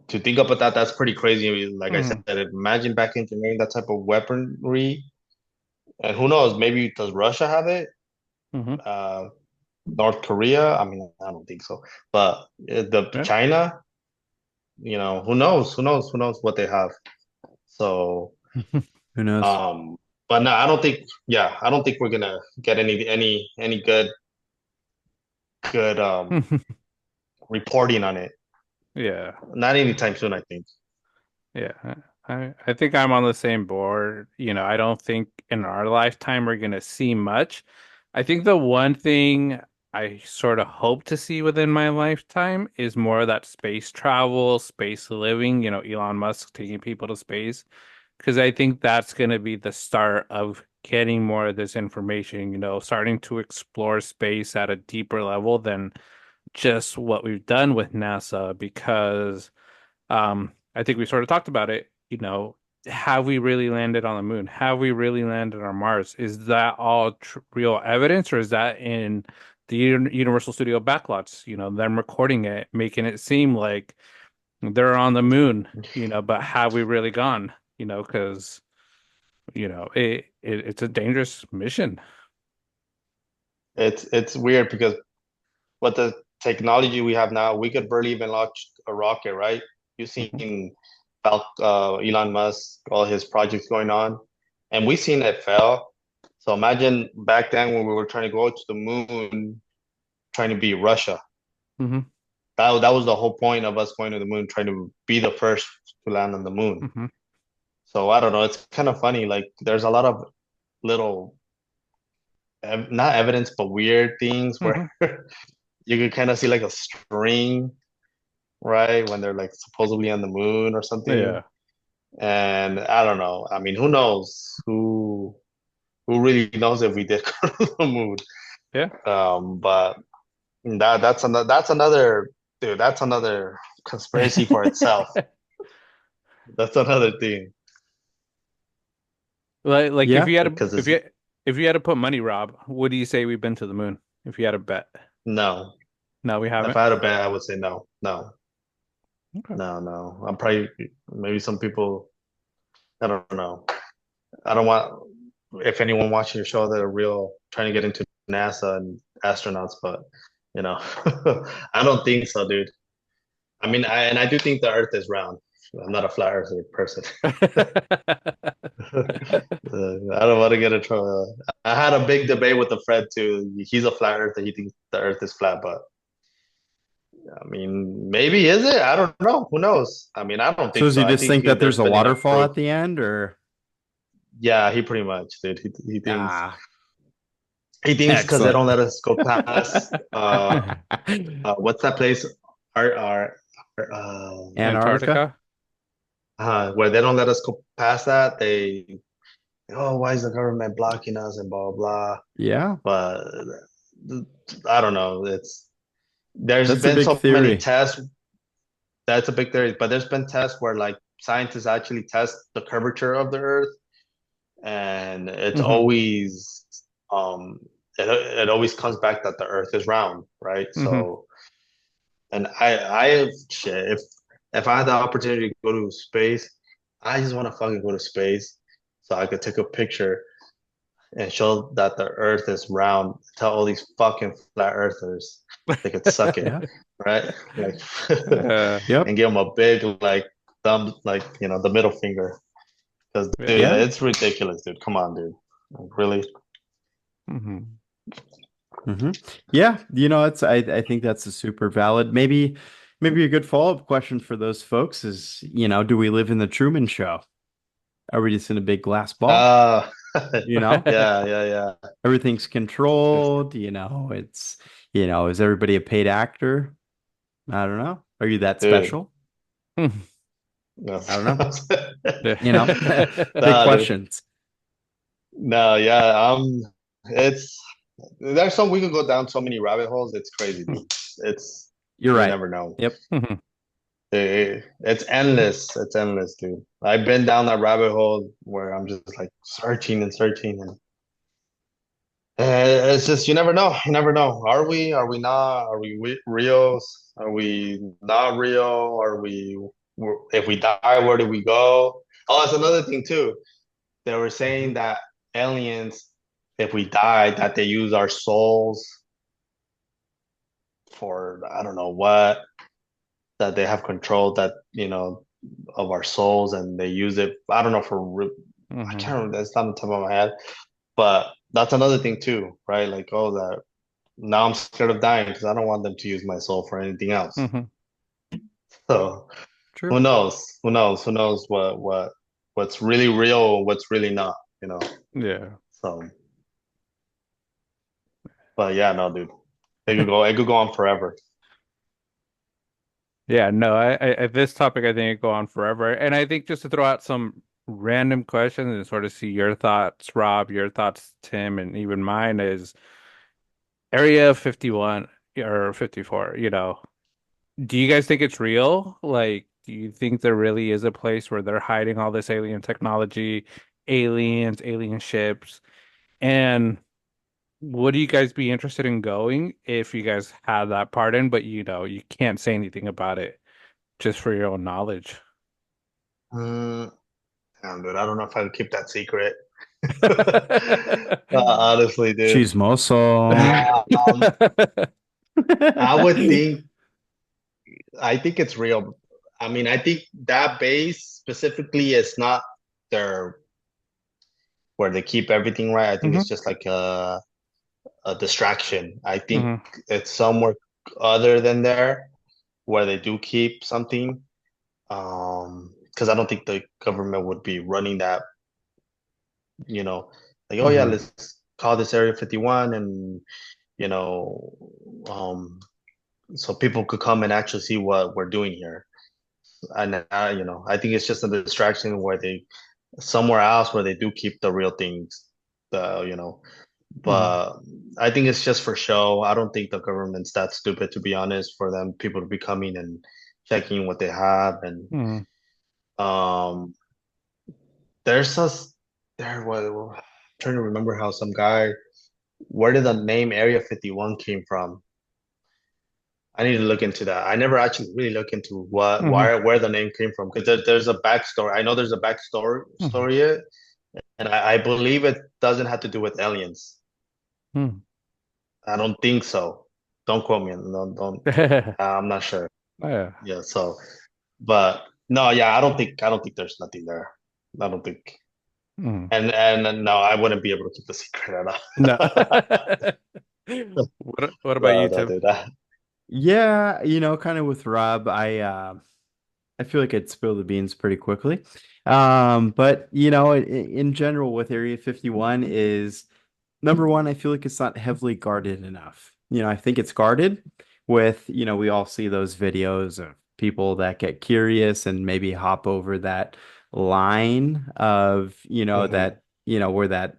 to think about that, that's pretty crazy. Like I said, Hmm. imagine back engineering that type of weaponry. And who knows, maybe does Russia have it? Hmm. Uh, North Korea? I mean, I don't think so. But the Yeah. China, who knows? Who knows? Who knows what they have? So, Who knows? um, but no, I don't think. Yeah, I don't think we're gonna get any good reporting on it. Yeah. Not anytime soon, I think. Yeah. I think I'm on the same board. I don't think in our lifetime we're gonna see much, I think the one thing I sort of hope to see within my lifetime is more of that space travel, space living, Elon Musk taking people to space. Because I think that's going to be the start of getting more of this information, starting to explore space at a deeper level than just what we've done with NASA. Because I think we sort of talked about it, have we really landed on the moon? Have we really landed on Mars? Is that all tr real evidence, or is that in the Universal Studio backlots, them recording it, making it seem like they're on the moon, but have we really gone? Because, it's a dangerous mission. It's weird because with the technology we have now, we could barely even launch a rocket, right? You've Hmm. seen Elon Musk, all his projects going on, and we've seen it fail. So imagine back then when we were trying to go to the moon, trying to beat Russia. Hmm. That was the whole point of us going to the moon, trying to be the first to land on the moon. Hmm. So I don't know. It's kind of funny. Like there's a lot of little, not evidence, but weird things where Hmm. you could kind of see like a string, right? When they're like supposedly on the moon or something. Yeah. And I don't know. I mean, who knows? Who really knows if we did go to the moon? Yeah. But that's another dude. That's another conspiracy for itself. That's another thing Like Yeah. because it's if you had to put money, Rob, would you say we've been to the moon? If you had a bet. no. No, we If haven't. I had a bet, I would say no, no, Okay. no. I'm probably maybe some people. I don't know. I don't want if anyone watching your show that are real trying to get into NASA and astronauts, but you know, I don't think so, dude. I mean, I do think the Earth is round. I'm not a flat earther person. I don't want to get in trouble. I had a big debate with a friend too. He's a flat earther. He thinks the Earth is flat, but I mean, maybe is it? I don't know. Who knows? I mean, I don't So think does so. he I just think think that there's there's a been enough waterfall proof. at the end, or Yeah, he pretty much did. He thinks ah, because they excellent. don't let us go past what's that place? Our Antarctica? Antarctica? where they don't let us go past that. They oh, why is the government blocking us and blah blah Yeah, blah. But I don't know. It's there's that's a been big so many theory. tests. That's a big theory, but there's been tests where like scientists actually test the curvature of the Earth, and it's Hmm. always um it always comes back that the Earth is round, right? Hmm. So, and I shit, if I had the opportunity to go to space, I just want to fucking go to space so I could take a picture and show that the Earth is round. Tell all these fucking flat earthers they could suck it, Yeah. right? Like, Yep. and give them a big like thumb, like the middle finger. Because dude, Yeah. Yeah. it's ridiculous, dude. Come on, dude. Like, really? Hmm. Hmm. Yeah. I think that's a super valid. Maybe a good follow-up question for those folks is, do we live in the Truman Show? Are we just in a big glass ball? Uh You know, yeah, yeah, yeah. everything's It's, controlled, is everybody a paid actor? I don't know. Are you that dude. special? No. I don't know. Big Nah, dude. questions. No, yeah. It's there's some we can go down so many rabbit holes. It's crazy, dude. It's You're you right. never know. Yep. It's endless. It's endless, dude. I've been down that rabbit hole where I'm just like searching and searching, and it's just you never know. You never know. Are we? Are we not? Are we real? Are we not real? Are we? If we die, where do we go? Oh, that's another thing too. They were saying Mhm. that aliens, if we die, that they use our souls for I don't know what. That they have control that of our souls, and they use it. I don't know I Hmm. can't remember. That's not on the top of my head, but that's another thing too, right? Like, oh, that now I'm scared of dying because I don't want them to use my soul for anything else. Hmm. So who True. knows? Who knows? Who knows what's really real, what's really not? Yeah. So But yeah, no, dude, it could go on forever. Yeah, no, this topic I think could go on forever. And I think just to throw out some random questions and sort of see your thoughts, Rob, your thoughts, Tim, and even mine is Area 51 or 54, do you guys think it's real? Like, do you think there really is a place where they're hiding all this alien technology, aliens, alien ships? And would you guys be interested in going if you guys had that part in, but you can't say anything about it just for your own knowledge? Mm, damn, dude, I don't know if I would keep that secret. Honestly, dude. Chismoso. Um, I would think. I think it's real. I mean, I think that base specifically is not their where they keep everything right. I think Hmm. it's just like a distraction. I think Hmm. it's somewhere other than there where they do keep something. Because I don't think the government would be running that, you know, like, oh yeah, Hmm. let's call this Area 51 and, you know, um, so people could come and actually see what we're doing here. And I think it's just a distraction where they somewhere else where they do keep the real things, the. Hmm. But I think it's just for show. I don't think the government's that stupid, to be honest, for them people to be coming and checking what they have. And Hmm. um, there's a there. I'm trying to remember how some guy. Where did the name Area 51 came from? I need to look into that. I never actually really look into Hmm. where the name came from because there's a backstory. I know there's a backstory Hmm. story, and I believe it doesn't have to do with aliens. Hmm. I don't think so. Don't quote me. No, don't. I'm not sure. Yeah. Yeah. So, but no, yeah, I don't think there's nothing there. I don't think. Hmm. And no, I wouldn't be able to keep the secret No. at all. What about No, you, no, Tim? dude. Yeah, kind of with Rob, I feel like I'd spill the beans pretty quickly. But in general with Area 51 is number one, I feel like it's not heavily guarded enough. I think it's guarded with, we all see those videos of people that get curious and maybe hop over that line of, Mhm, where that,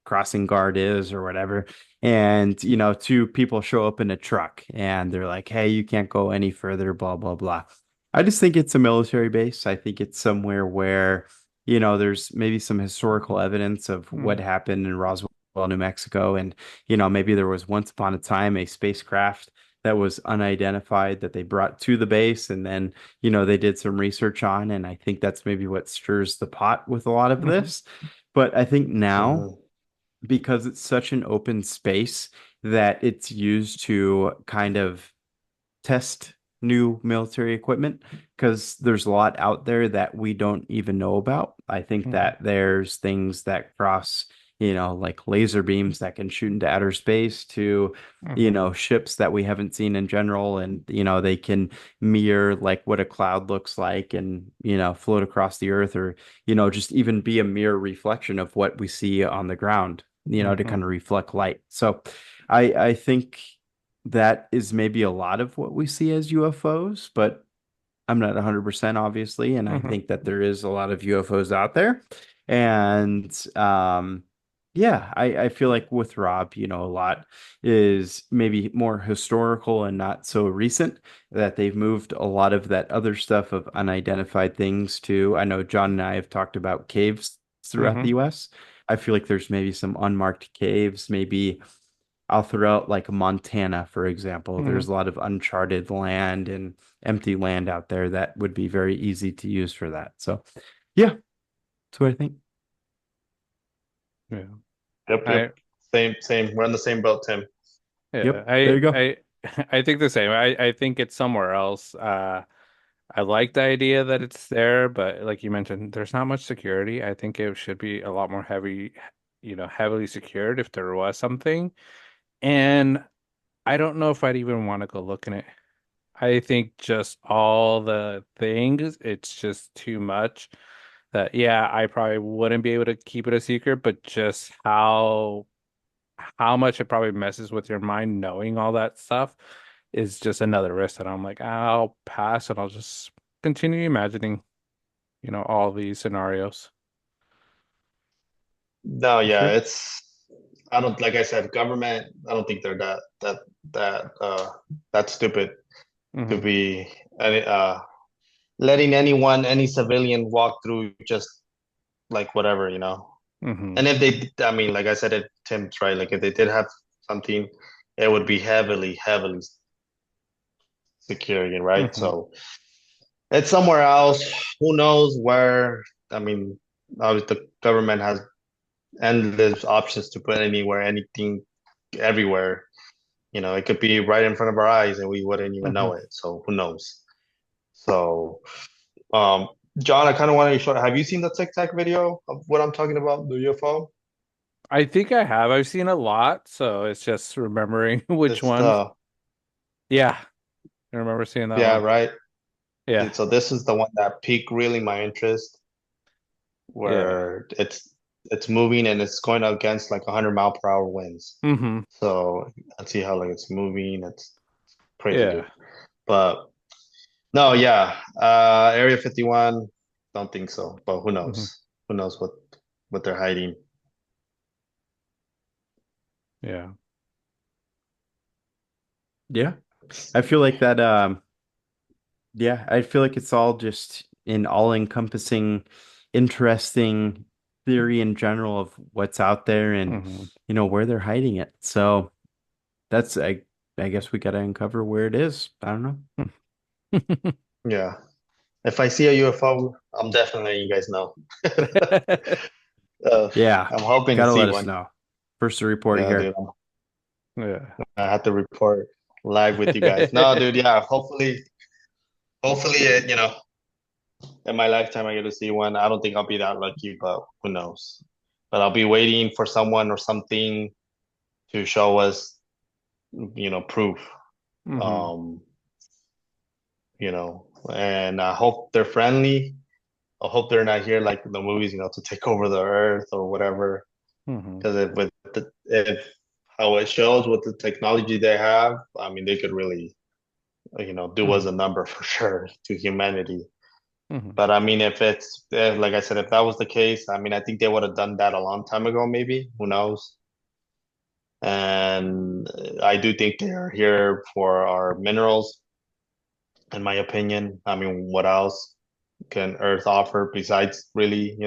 crossing guard is or whatever. And, two people show up in a truck and they're like, hey, you can't go any further, blah, blah, blah. I just think it's a military base. I think it's somewhere where, there's maybe some historical evidence of what Hmm. happened in Roswell, New Mexico. And, maybe there was once upon a time a spacecraft that was unidentified that they brought to the base and then, they did some research on. And I think that's maybe what stirs the pot with a lot of Hmm. this. But I think now, mhm, because it's such an open space that it's used to kind of test new military equipment because there's a lot out there that we don't even know about. I think Hmm. that there's things that cross, like laser beams that can shoot into outer space to, Hmm. ships that we haven't seen in general. And, they can mirror like what a cloud looks like and, float across the earth or, just even be a mirror reflection of what we see on the ground, to Hmm. kind of reflect light. So I think that is maybe a lot of what we see as UFOs, but I'm not 100% obviously, and I Hmm. think that there is a lot of UFOs out there. And yeah, I feel like with Rob, a lot is maybe more historical and not so recent, that they've moved a lot of that other stuff of unidentified things to, I know John and I have talked about caves throughout the Hmm. US. I feel like there's maybe some unmarked caves, maybe I'll throw out like Montana, for example. Hmm. There's a lot of uncharted land and empty land out there that would be very easy to use for that. So, yeah, that's what I think. Yeah. Yep, yep. I Same. We're on the same boat, Tim. yeah, Yep, there you go. I think the same. I think it's somewhere else. I like the idea that it's there, but like you mentioned, there's not much security. I think it should be a lot more heavily secured if there was something. And I don't know if I'd even want to go look in it. I think just all the things, it's just too much that, yeah, I probably wouldn't be able to keep it a secret, but just how how much it probably messes with your mind knowing all that stuff is just another risk that I'm like, I'll pass and I'll just continue imagining, all these scenarios. No, For yeah, sure. it's I don't like I said, government, I don't think they're that stupid to Hmm. be any letting anyone, any civilian walk through just like whatever, you know. Hmm. And if they, I mean, like I said, Tim's right. Like if they did have something, it would be heavily, heavily security, right? Hmm. So it's somewhere else. Who knows where? I mean, obviously the government has endless options to put anywhere, anything, everywhere. You know, it could be right in front of our eyes and we wouldn't even Hmm. know it. So who knows? So, um, John, I kind of want to show. Have you seen the TikTok video of what I'm talking about, the UFO? I think I have. I've seen a lot, so it's just remembering which It's ones. Yeah, I remember seeing that yeah, one. right. Yeah, So this is the one that piqued really my interest, yeah. where it's moving and it's going against like 100-mile-per-hour winds. Hmm. So let's see how like it's moving. It's crazy, dude. Yeah. But no, yeah, Area 51, don't think so. But who Hmm. knows? Who knows what they're hiding? Yeah. Yeah. I feel like that yeah, I feel like it's all just an all-encompassing, interesting theory in general of what's out there and Hmm. where they're hiding it. So that's I guess we gotta uncover where it is. I don't know. Yeah. If I see a UFO, I'm definitely letting you guys know. Uh, Yeah, I'm hoping to gotta see let us one. know. First to report Yeah, dude. here. Yeah. I have to report live with you guys. No, dude. Yeah. Hopefully, in my lifetime, I get to see one. I don't think I'll be that lucky, but who knows? But I'll be waiting for someone or something to show us, proof. Hmm. Um, and I hope they're friendly. I hope they're not here like in the movies, to take over the earth or whatever. Hmm. Because if how it shows with the technology they have, I mean, they could really, do us Hmm. a number for sure to humanity. Hmm. But I mean, like I said, if that was the case, I mean, I think they would have done that a long time ago, maybe. Who knows? And I do think they're here for our minerals, in my opinion. I mean, what else can Earth offer besides really,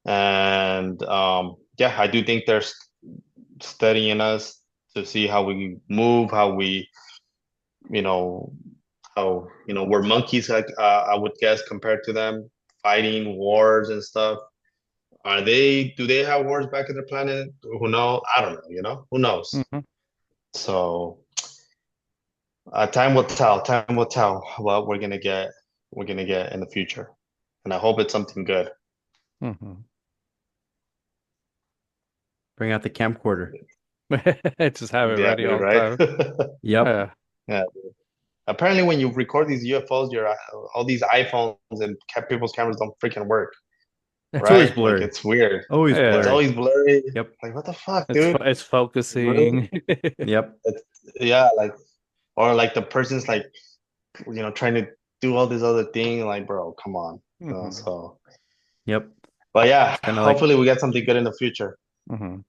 And yeah, I do think they're studying us to see how we move, how we, you know, how we're monkeys, like I would guess, compared to them, fighting wars and stuff. Do they have wars back in their planet? Who knows? I don't know, who knows? Hmm. So time will tell. Time will tell what we're gonna get in the future. And I hope it's something good. Hmm. Bring out the camcorder. Just have it Yeah, ready dude, all the right? time. Yep. Yeah. Yeah. Apparently, when you record these UFOs, all these iPhones and people's cameras don't freaking work, It's always right? Like blurry. it's weird. Always It's Yeah. blurry. always blurry. Yep. Like what the fuck, It's dude? it's Really? focusing. Yep. It's, yeah, like or like the person's like trying to do all this other thing. Like, bro, come on. Hmm. So, Yep. but yeah, It's kind of like hopefully we get something good in the future. Hmm.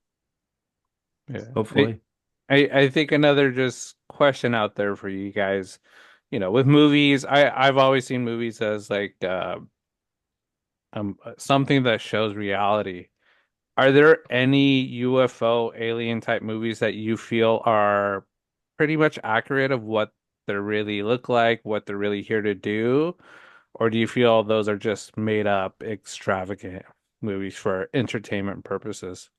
Yeah. hopefully. I think another just question out there for you guys, with movies, I've always seen movies as like something that shows reality. Are there any UFO alien type movies that you feel are pretty much accurate of what they really look like, what they're really here to do? Or do you feel those are just made up, extravagant movies for entertainment purposes?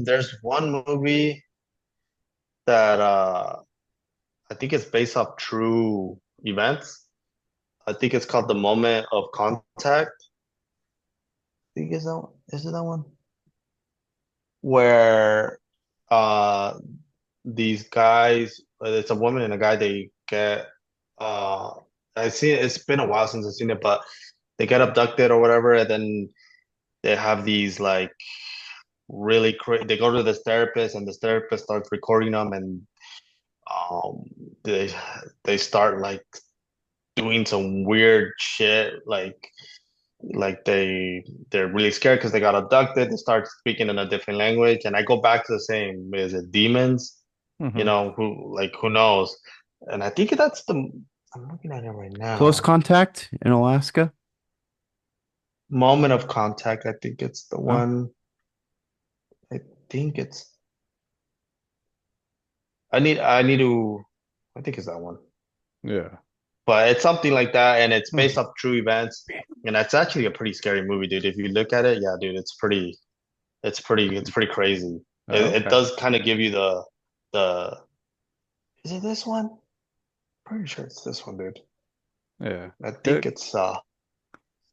There's one movie that I think it's based off true events. I think it's called The Moment of Contact. I think is it that one? Where uh these guys, it's a woman and a guy, they get uh I see it, it's been a while since I've seen it, but they get abducted or whatever, and then they have these like really crazy. They go to this therapist, and this therapist starts recording them, and um, they they start like doing some weird shit, like they're really scared because they got abducted. They start speaking in a different language, and I go back to the same. Is it demons? You Hmm. know who knows? And I think that's the. I'm looking at it right Close now. Contact in Alaska. Moment of Contact. I think it's the Oh, one. I think it's. I need to. I think it's that one. Yeah. But it's something like that, and it's based hmm. off true events. And that's actually a pretty scary movie, dude. If you look at it, yeah, dude, it's pretty crazy. It Okay. does kind of give you the. Is it this one? Pretty sure it's this one, dude. Yeah. I think It, it's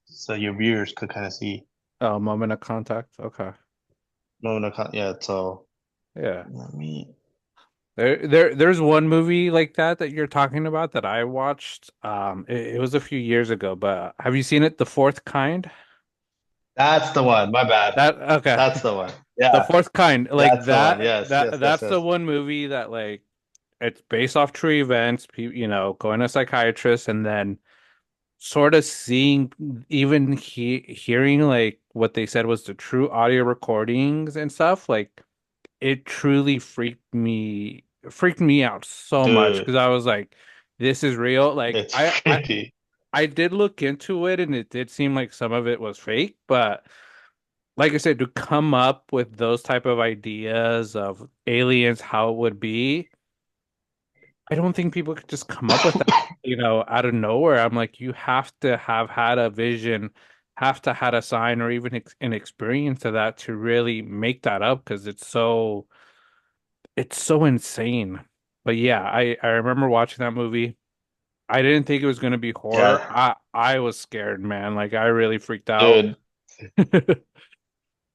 so your viewers could kind of see. oh, moment of contact. Okay. No, no, yeah. So Yeah. let me. There's one movie like that you're talking about that I watched. It was a few years ago, but have you seen it, The Fourth Kind? That's the one. My bad. That okay. That's the one. The Yeah, Fourth Kind, like that's the one. Yes, yes, yes, that's the yes. one movie that like it's based off true events, going to psychiatrists and then sort of seeing even hearing like what they said was the true audio recordings and stuff, like it truly freaked me out so much Dude, because I was like, this is real. Like it's freaky. I did look into it and it did seem like some of it was fake, but like I said, to come up with those type of ideas of aliens, how it would be, I don't think people could just come up with that, out of nowhere. I'm like, you have to have had a vision, have to had a sign or even ex an experience of that to really make that up because it's so insane. But yeah, I remember watching that movie. I didn't think it was going to be horror. Yeah, I was scared, man. Like I really freaked out. dude.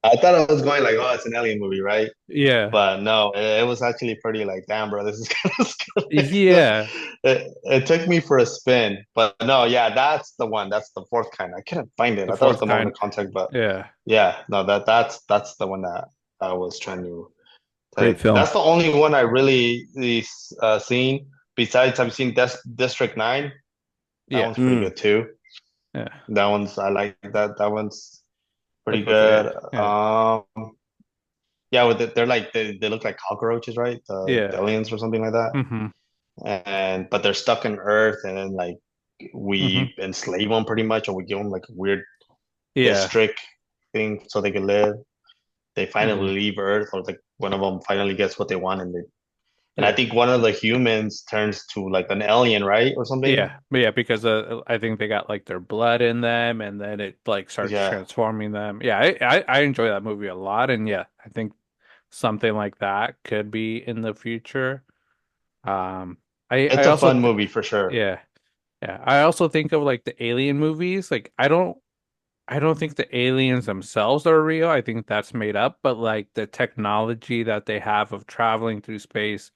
I thought I was going like, oh, it's an alien movie, right? Yeah. But no, it was actually pretty like, damn, bro, this is kind of scary. So Yeah. it took me for a spin. But no, yeah, that's the one. That's the fourth kind. I couldn't find it. The I thought it was Fourth the moment Kind. of contact, but Yeah. yeah, no, that's the one that I was trying to tell Great you. film. That's the only one I really seen. Besides, I've seen District 9. That Yeah. one's pretty Mm. good too. Yeah. That one's I like that. That one's pretty Yeah. good. Yeah. Yeah, they're like they look like cockroaches, right? The Yeah. aliens or something like that. Hmm. And but they're stuck in Earth, and then like Hmm. we enslave them pretty much, or we give them like a weird Yeah. district thing so they can live. They Hmm. finally leave Earth, or like one of them finally gets what they want, and I Yeah. think one of the humans turns to like an alien, right, or something. Yeah. But yeah, because I think they got like their blood in them and then it like starts Yeah, transforming them. Yeah, I enjoy that movie a lot and yeah, I think something like that could be in the future. Um I it's a also fun th movie for sure. yeah. Yeah. I also think of like the alien movies. Like I don't think the aliens themselves are real. I think that's made up, but like the technology that they have of traveling through space,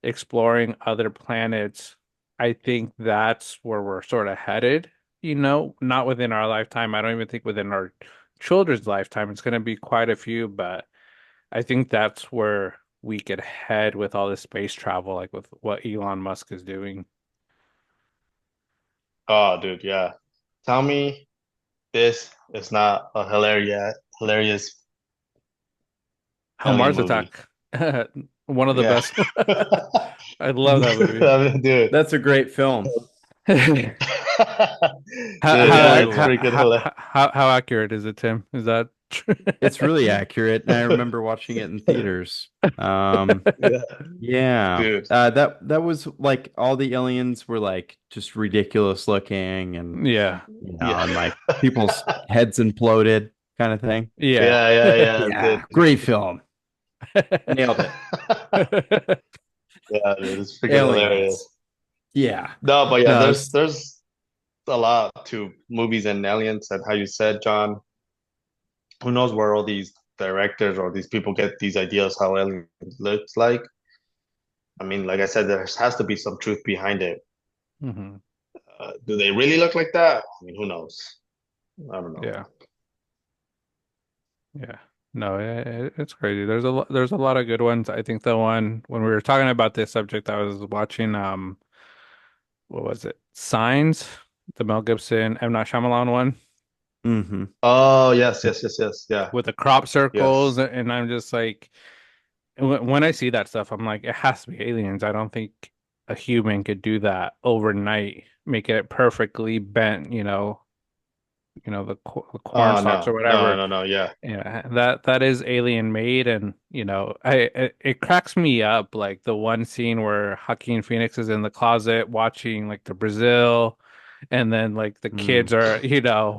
exploring other planets, I think that's where we're sort of headed, not within our lifetime. I don't even think within our children's lifetime. It's going to be quite a few, but I think that's where we could head with all this space travel, like with what Elon Musk is doing. Oh, dude, yeah. Tell me this is not a hilarious How alien Mars movie. Attack, one of the Yeah. best. I love that movie. Dude. That's a great film. Dude, Yeah, it's freaking hilarious. how accurate is it, Tim? Is that true? It's really accurate, and I remember watching it in theaters. Um, Yeah, yeah, dude. that was like all the aliens were like just ridiculous looking, and Yeah. Yeah. and like people's heads imploded, kind of thing. Yeah. Yeah, Yeah, dude. great film. Nailed it. Yeah, dude, it's freaking hilarious. Aliens. Yeah. No, but yeah, No, there's a lot to movies and aliens, and how you said, John. Who knows where all these directors or these people get these ideas how aliens looks like? I mean, like I said, there has to be some truth behind it. Hmm. Do they really look like that? I mean, who knows? I don't know. Yeah. Yeah. No, it's crazy. There's a lot of good ones. I think the one when we were talking about this subject, I was watching what was it? Signs, the Mel Gibson M. Night Shyamalan one Hmm. Oh, yes, yes, yes, yes. Yeah. with the crop circles, Yes. and I'm just like, when I see that stuff, I'm like, it has to be aliens. I don't think a human could do that overnight, make it perfectly bent, the corn Oh, stalks or no. No, whatever. no, no. Yeah. Yeah, that is alien made, and it cracks me up like the one scene where Joaquin Phoenix is in the closet watching like the Brazil, and then like the Mm. kids are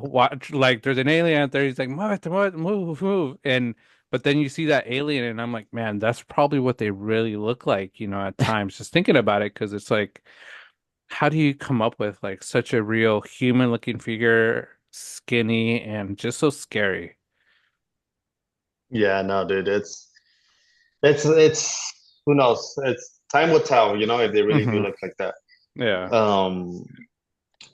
watch like there's an alien out there. He's like move, move, and but then you see that alien, and I'm like, man, that's probably what they really look like, at times. Just thinking about it, because it's like, how do you come up with like such a real human looking figure, skinny and just so scary? Yeah, no, dude. It's who knows? It's time will tell, if they really do Hmm. look like that. Yeah. Um,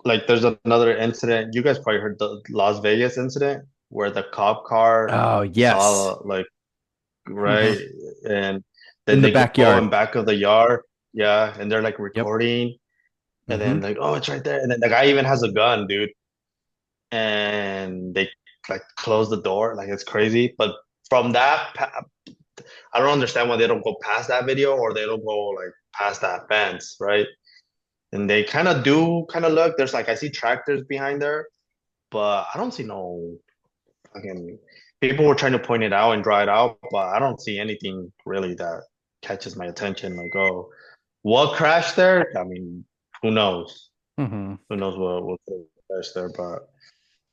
like there's another incident. You guys probably heard the Las Vegas incident where the cop car Oh, saw yes. like Hmm. right, and In then the they go in backyard. back of the yard. Yeah, and they're like Yep. recording, and then Hmm. like, oh, it's right there, and then the guy even has a gun, dude, and they like close the door, like it's crazy. But from that, I don't understand why they don't go past that video or they don't go like past that fence, right? And they kind of do kind of look. There's like I see tractors behind there, but I don't see no fucking people were trying to point it out and draw it out, but I don't see anything really that catches my attention. Like, oh, what crashed there? I mean, who knows? Hmm. Who knows what crashed there? But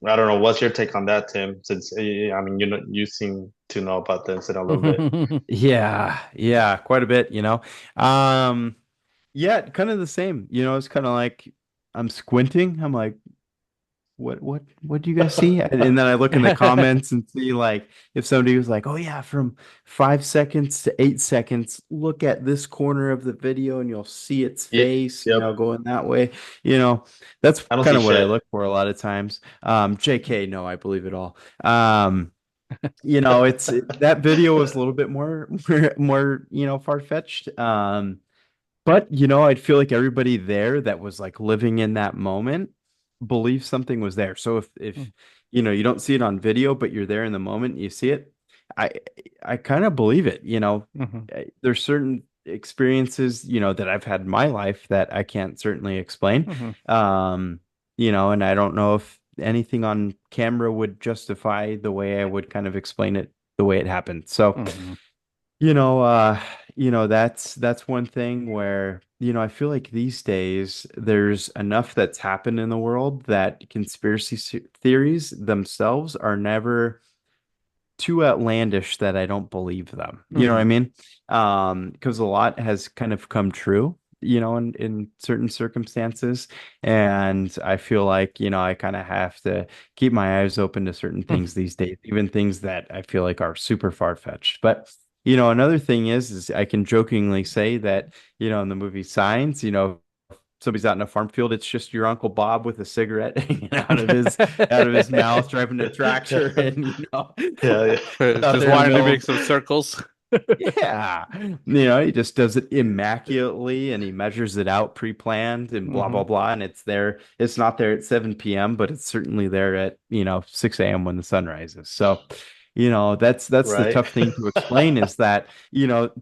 I don't know. What's your take on that, Tim? Since I mean, you seem to know about the incident a little bit. Yeah, yeah, quite a bit. Um, yeah, kind of the same. It's kind of like I'm squinting. I'm like, what do you guys see? And then I look in the comments and see like if somebody was like, oh yeah, from 5 seconds to 8 seconds, look at this corner of the video and you'll see its Yeah, face, yep. going that way. You know, that's I don't kind see of what I shit. look for a lot of times. JK, no, I believe it all. That video was a little bit more more, far-fetched. But I'd feel like everybody there that was like living in that moment believed something was there. So if you don't see it on video, but you're there in the moment, you see it, I I kind of believe it. Hmm. There's certain experiences, that I've had in my life that I can't certainly explain. Hmm. Um, and I don't know if anything on camera would justify the way I would kind of explain it the way it happened. So, Hmm. you know, uh, that's one thing where, I feel like these days there's enough that's happened in the world that theories themselves are never too outlandish that I don't believe them. You know what I Hmm. mean? Because a lot has kind of come true, in certain circumstances. And I feel like, I kind of have to keep my eyes open to certain things these days, even things that I feel like are super far-fetched. But another thing is I can jokingly say that, in the movie Signs, somebody's out in a farm field, it's just your Uncle Bob with a cigarette hanging out of his mouth, driving a tractor, and Yeah, yeah. out Just there in the wanted to middle make of, some circles. yeah, he just does it immaculately and he measures it out pre-planned and blah blah Hmm. blah, and it's there. It's not there at 7 p.m., but it's certainly there at 6 a.m. when the sun rises. So, that's the Right. tough thing to explain is that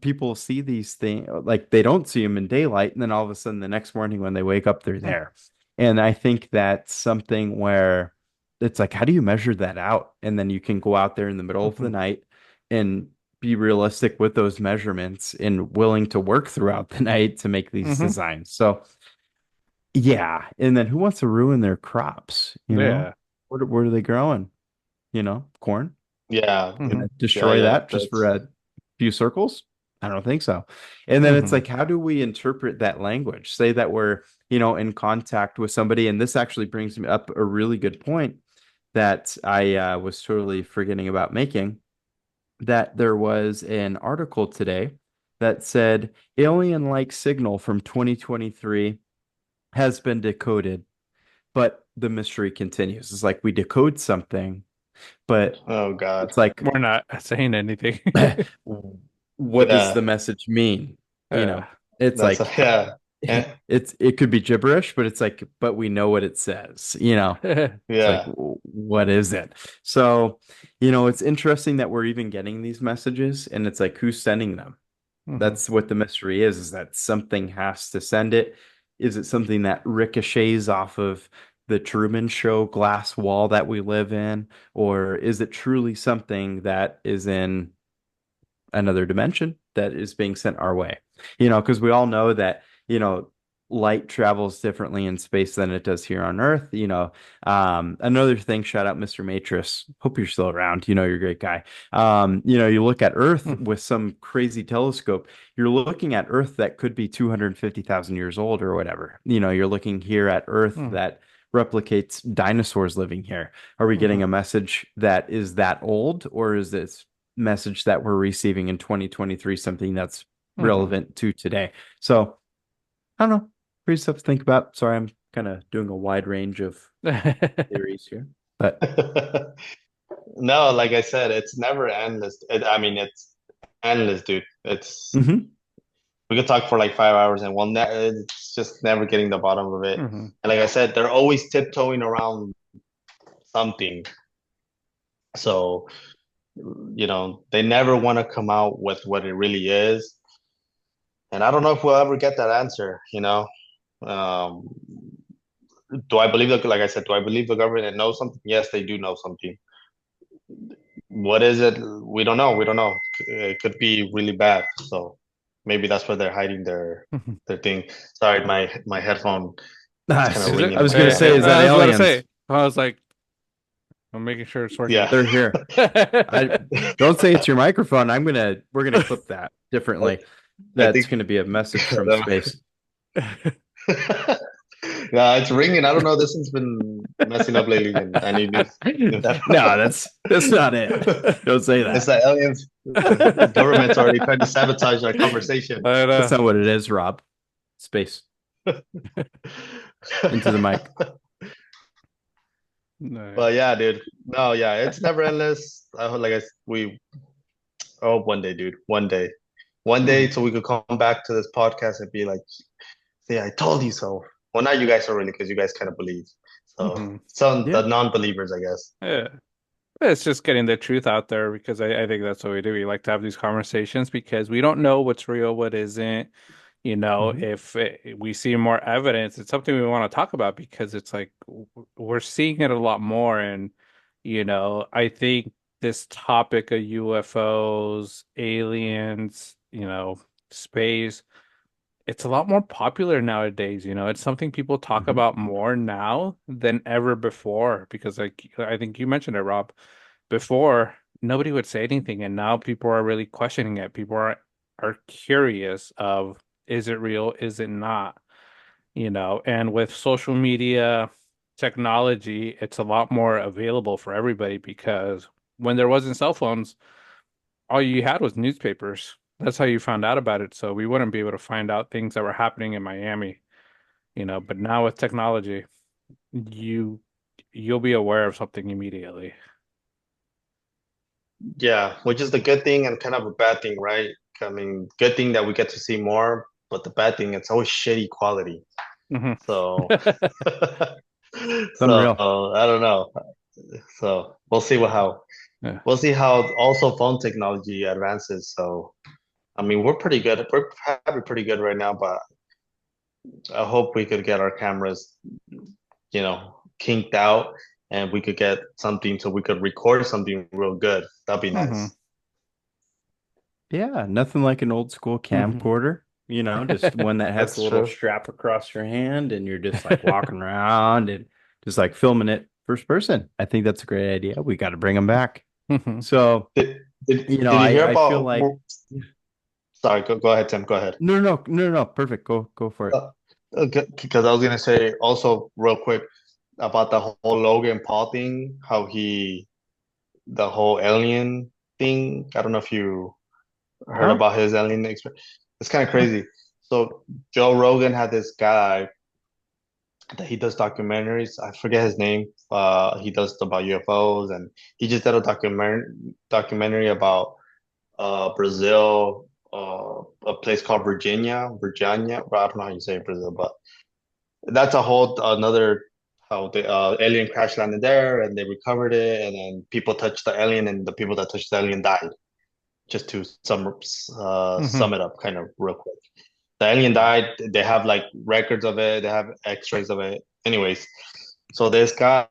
people see these things like they don't see them in daylight, and then all of a sudden the next morning when they wake up, they're there. And I think that's something where it's like, how do you measure that out? And then you can go out there in the middle of the Hmm. night and be realistic with those measurements and willing to work throughout the night to make these Hmm. designs. So yeah. And then who wants to ruin their crops? Yeah. What are they growing? Corn? Yeah. You're Hmm. gonna Yeah, destroy yeah. that just for a few circles? I don't think so. And then it's Hmm. like, how do we interpret that language? Say that we're, in contact with somebody, and this actually brings me up a really good point that I was totally forgetting about making. That there was an article today that said alien-like signal from 2023 has been decoded, but the mystery continues. It's like we decode something, But Oh God. it's like, We're not saying anything. what does the Yeah. message mean? You Uh, know, it's That's like yeah. And it could be gibberish, but it's like, but we know what it says, you know. It's like, yeah. what is it? So, it's interesting that we're even getting these messages, and it's like, who's sending them? mhm, That's what the mystery is that something has to send it. Is it something that ricochets off of the Truman Show glass wall that we live in? Or is it truly something that is in another dimension that is being sent our way? Because we all know that, light travels differently in space than it does here on Earth. Another thing, shout out Mr. Matris. Hope you're still around. You're a great guy. You look at Earth mhm, with some crazy telescope, you're looking at Earth that could be 250,000 years old or whatever. You're looking here at Earth mhm, that replicates dinosaurs living here. Are we getting mhm, a message that is that old, or is this message that we're receiving in 2023 something that's mhm. relevant to today? So I don't know. Pretty stuff to think about. Sorry, I'm kind of doing a wide range of theories here, but No, like I said, it's never endless. I mean, it's endless, dude. It's mhm. we could talk for like 5 hours and it's just never getting the bottom of it. Mhm, And like I said, they're always tiptoeing around something. So, they never want to come out with what it really is. And I don't know if we'll ever get that answer. Um, do I believe like I said, do I believe the government knows something? Yes, they do know something. What is it? We don't know. We don't know. It could be really bad. So maybe that's where they're hiding their mhm. their thing. Sorry, my headphone is kind of Is it? I ringing was over gonna my say, head. is that I was about to say. aliens? I was like, I'm making sure it's working. Yeah. They're here. I don't say it's your microphone. We're gonna clip that differently. I That's think gonna be a message from space. yeah, it's ringing. I don't know. This one's been messing up lately, and I need to No, get that. that's not it. Don't say It's that. the aliens. The government's already trying to sabotage our conversation. But That's not what it is, Rob. Space into the mic. no. But yeah, dude. No, yeah, it's never endless. I hope, I hope one day, dude. One day, Mhm, so we could come back to this podcast and be like, "See, I told you so." Well, not you guys are really, because you guys kind of believe. So mhm. some Yeah. the non-believers, I guess. Yeah. It's just getting the truth out there because I think that's what we do. We like to have these conversations because we don't know what's real, what isn't. Mhm. If we see more evidence, it's something we want to talk about because it's like we're seeing it a lot more. And, I think this topic of UFOs, aliens, space, it's a lot more popular nowadays. It's something people talk Mhm. about more now than ever before because, like, I think you mentioned it, Rob. Before, nobody would say anything, and now people are really questioning it. People are curious of, is it real? Is it not? And with social media technology, it's a lot more available for everybody because when there wasn't cell phones, all you had was newspapers. That's how you found out about it. So we wouldn't be able to find out things that were happening in Miami, but now with technology, you you'll be aware of something immediately. Yeah, which is the good thing and kind of a bad thing, right? I mean, good thing that we get to see more, but the bad thing, it's always shitty quality. Mhm. So, It's unreal. I don't know. So Yeah. we'll see how also phone technology advances. So, I mean, we're pretty good. We're probably pretty good right now, but I hope we could get our cameras, kinked out and we could get something so we could record something real good. That'd be Mhm. nice. Yeah, nothing like an old school Mhm. camcorder, just one that has That's a little true. strap across your hand and you're just like walking around and just like filming it first person. I think that's a great idea. We got to bring them back. Mhm. So, Did you hear I feel about? like Sorry, go ahead, Tim. Go ahead. no, perfect. Go for it. Because I was gonna say also real quick about the whole Logan Paul thing, the whole alien thing. I don't know if you heard Huh? about his alien experience. It's kind of crazy. So Joe Rogan had this guy that he does documentaries. I forget his name. He does about UFOs, and he just did a documentary about Brazil, a place called Virginia. Well, I don't know how you say it, Brazil, but that's a whole another how the alien crash landed there, and they recovered it, and then people touched the alien, and the people that touched the alien died. Just to Mm-hmm. sum it up, kind of real quick. The alien died. They have like records of it. They have X-rays of it. Anyways, so this guy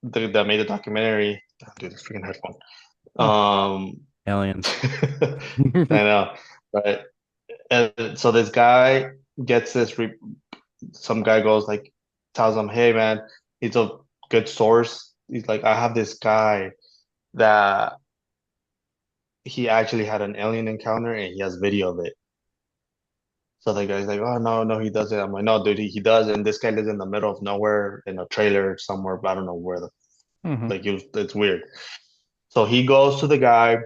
that made the documentary, oh, dude, this freaking headphone. Um, Aliens. I know, but and so this guy gets this. Some guy goes like, tells him, "Hey man, he's a good source." He's like, "I have this guy that he actually had an alien encounter and he has video of it." So the guy's like, "Oh no, no, he doesn't." I'm like, "No, dude, he does." And this guy lives in the middle of nowhere in a trailer somewhere, but I don't know where the Mm-hmm. like it's weird. So he goes to the guy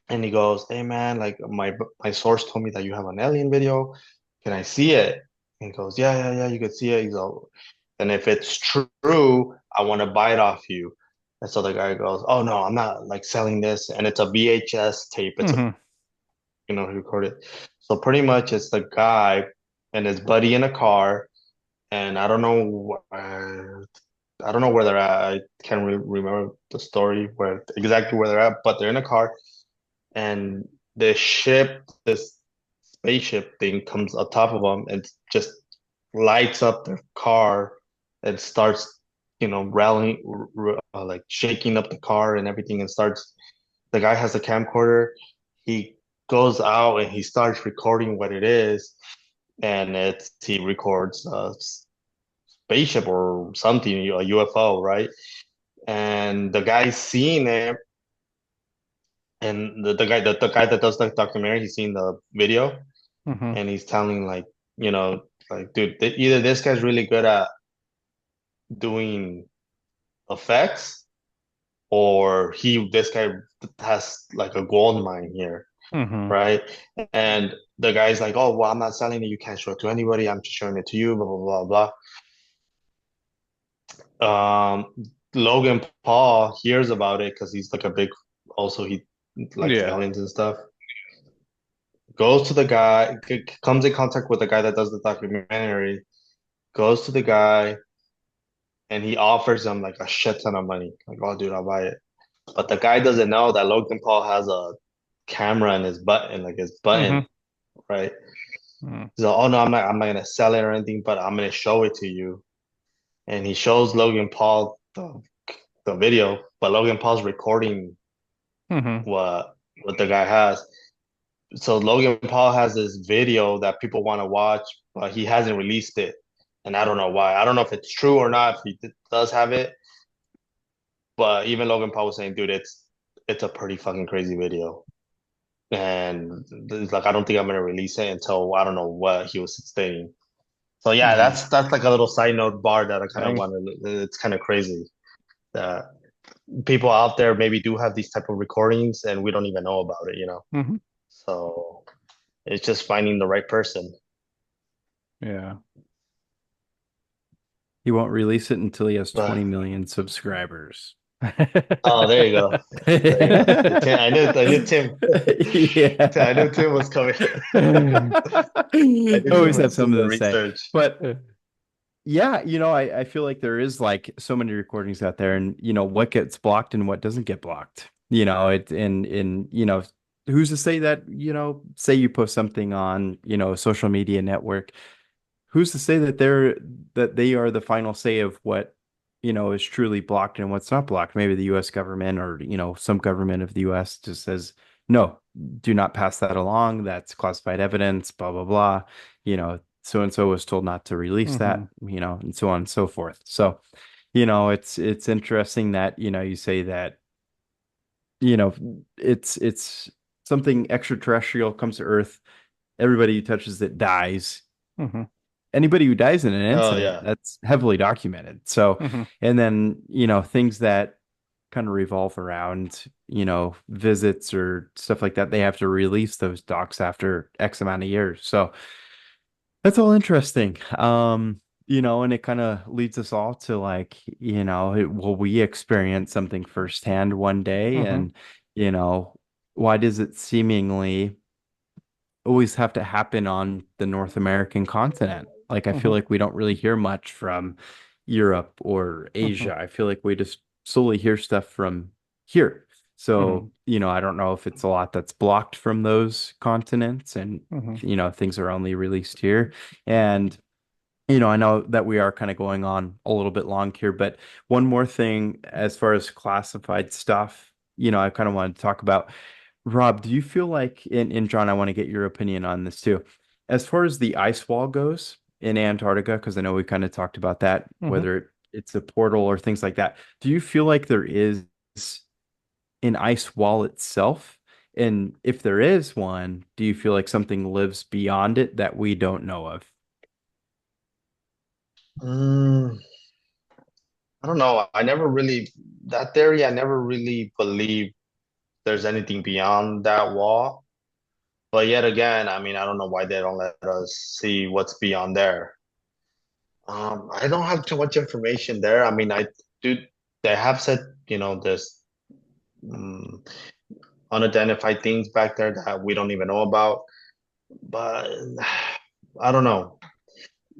and he goes, "Hey man, like my source told me that you have an alien video. Can I see it?" And he goes, "Yeah, yeah, yeah, you can see it." He's all, "And if it's true, I want to buy it off you." And so the guy goes, "Oh no, I'm not like selling this." And it's a VHS tape. It's a Mm-hmm. he recorded. So pretty much it's the guy and his buddy in a car, and I don't know where they're at. I can't remember the story where exactly where they're at, but they're in a car, and this spaceship thing comes on top of them and just lights up their car and starts, rallying, like shaking up the car and everything, and starts. The guy has a camcorder. He goes out and he starts recording what it is, and he records a spaceship or something, a UFO, right? And the guy's seeing it, and the guy that does the documentary, he's seen the video, Mm-hmm. and he's telling like, like, dude, either this guy's really good at doing effects, or this guy has like a gold mine here, Mm-hmm. right? And the guy's like, "Oh, well, I'm not selling it. You can't show it to anybody. I'm just showing it to you." Blah blah blah blah. Logan Paul hears about it because he's like a big, also he likes Yeah. aliens and stuff. Goes to the guy, comes in contact with the guy that does the documentary. Goes to the guy, and he offers him like a shit ton of money. Like, "Oh, dude, I'll buy it." But the guy doesn't know that Logan Paul has a camera in his button, like his Mm-hmm. button, right? So, "Oh no, I'm not gonna sell it or anything, but I'm gonna show it to you." And he shows Logan Paul the video, but Logan Paul's recording Mm-hmm. what the guy has. So Logan Paul has this video that people want to watch, but he hasn't released it, and I don't know why. I don't know if it's true or not. If he does have it, but even Logan Paul was saying, "Dude, it's a pretty fucking crazy video." And it's like, I don't think I'm gonna release it until I don't know what he was stating. So yeah, Mm-hmm. that's like a little side note bar that I kind of Dang. want to. It's kind of crazy that people out there maybe do have these type of recordings and we don't even know about it. Mm-hmm. So it's just finding the right person. Yeah. He won't release it until he has But 20 million subscribers. oh, there you go. There you go. Tim, I knew Tim. I Yeah. knew Tim was coming. I knew Tim Always have was doing something the to say. research. But yeah, I feel like there is like so many recordings out there, and what gets blocked and what doesn't get blocked. Who's to say that, say you post something on, a social media network, who's to say that they are the final say of what, is truly blocked and what's not blocked? Maybe the US government or, some government of the US just says, no, do not pass that along. That's classified evidence, blah, blah, blah. So and so was told not to release Mm-hmm. that, and so on and so forth. So, it's interesting that, you say that, you know, it's something extraterrestrial comes to Earth, everybody who touches it dies. Mm-hmm. Anybody who dies in an Oh incident, yeah. that's heavily documented. So, Mm-hmm. and then, things that kind of revolve around, visits or stuff like that, they have to release those docs after X amount of years. So that's all interesting. and it kind of leads us all to like, will we experience something firsthand one day? Mm-hmm. And, you know, why does it seemingly always have to happen on the North American continent? Like, I feel Mm-hmm. like we don't really hear much from Europe or Mm-hmm. Asia. I feel like we just solely hear stuff from here. Mm-hmm. So, I don't know if it's a lot that's blocked from those continents and, Mm-hmm. things are only released here. And I know that we are kind of going on a little bit long here, but one more thing as far as classified stuff, I kind of wanted to talk about. Rob, do you feel like, and John, I want to get your opinion on this too. As far as the ice wall goes in Antarctica, because I know we kind of talked about that, Mm-hmm. whether it's a portal or things like that. Do you feel like there is an ice wall itself? And if there is one, do you feel like something lives beyond it that we don't know of? Mm, I don't know. I never really that theory. I never really believed there's anything beyond that wall. But yet again, I mean, I don't know why they don't let us see what's beyond there. I don't have too much information there. I mean, I do. They have said, there's um, unidentified things back there that we don't even know about. But I don't know.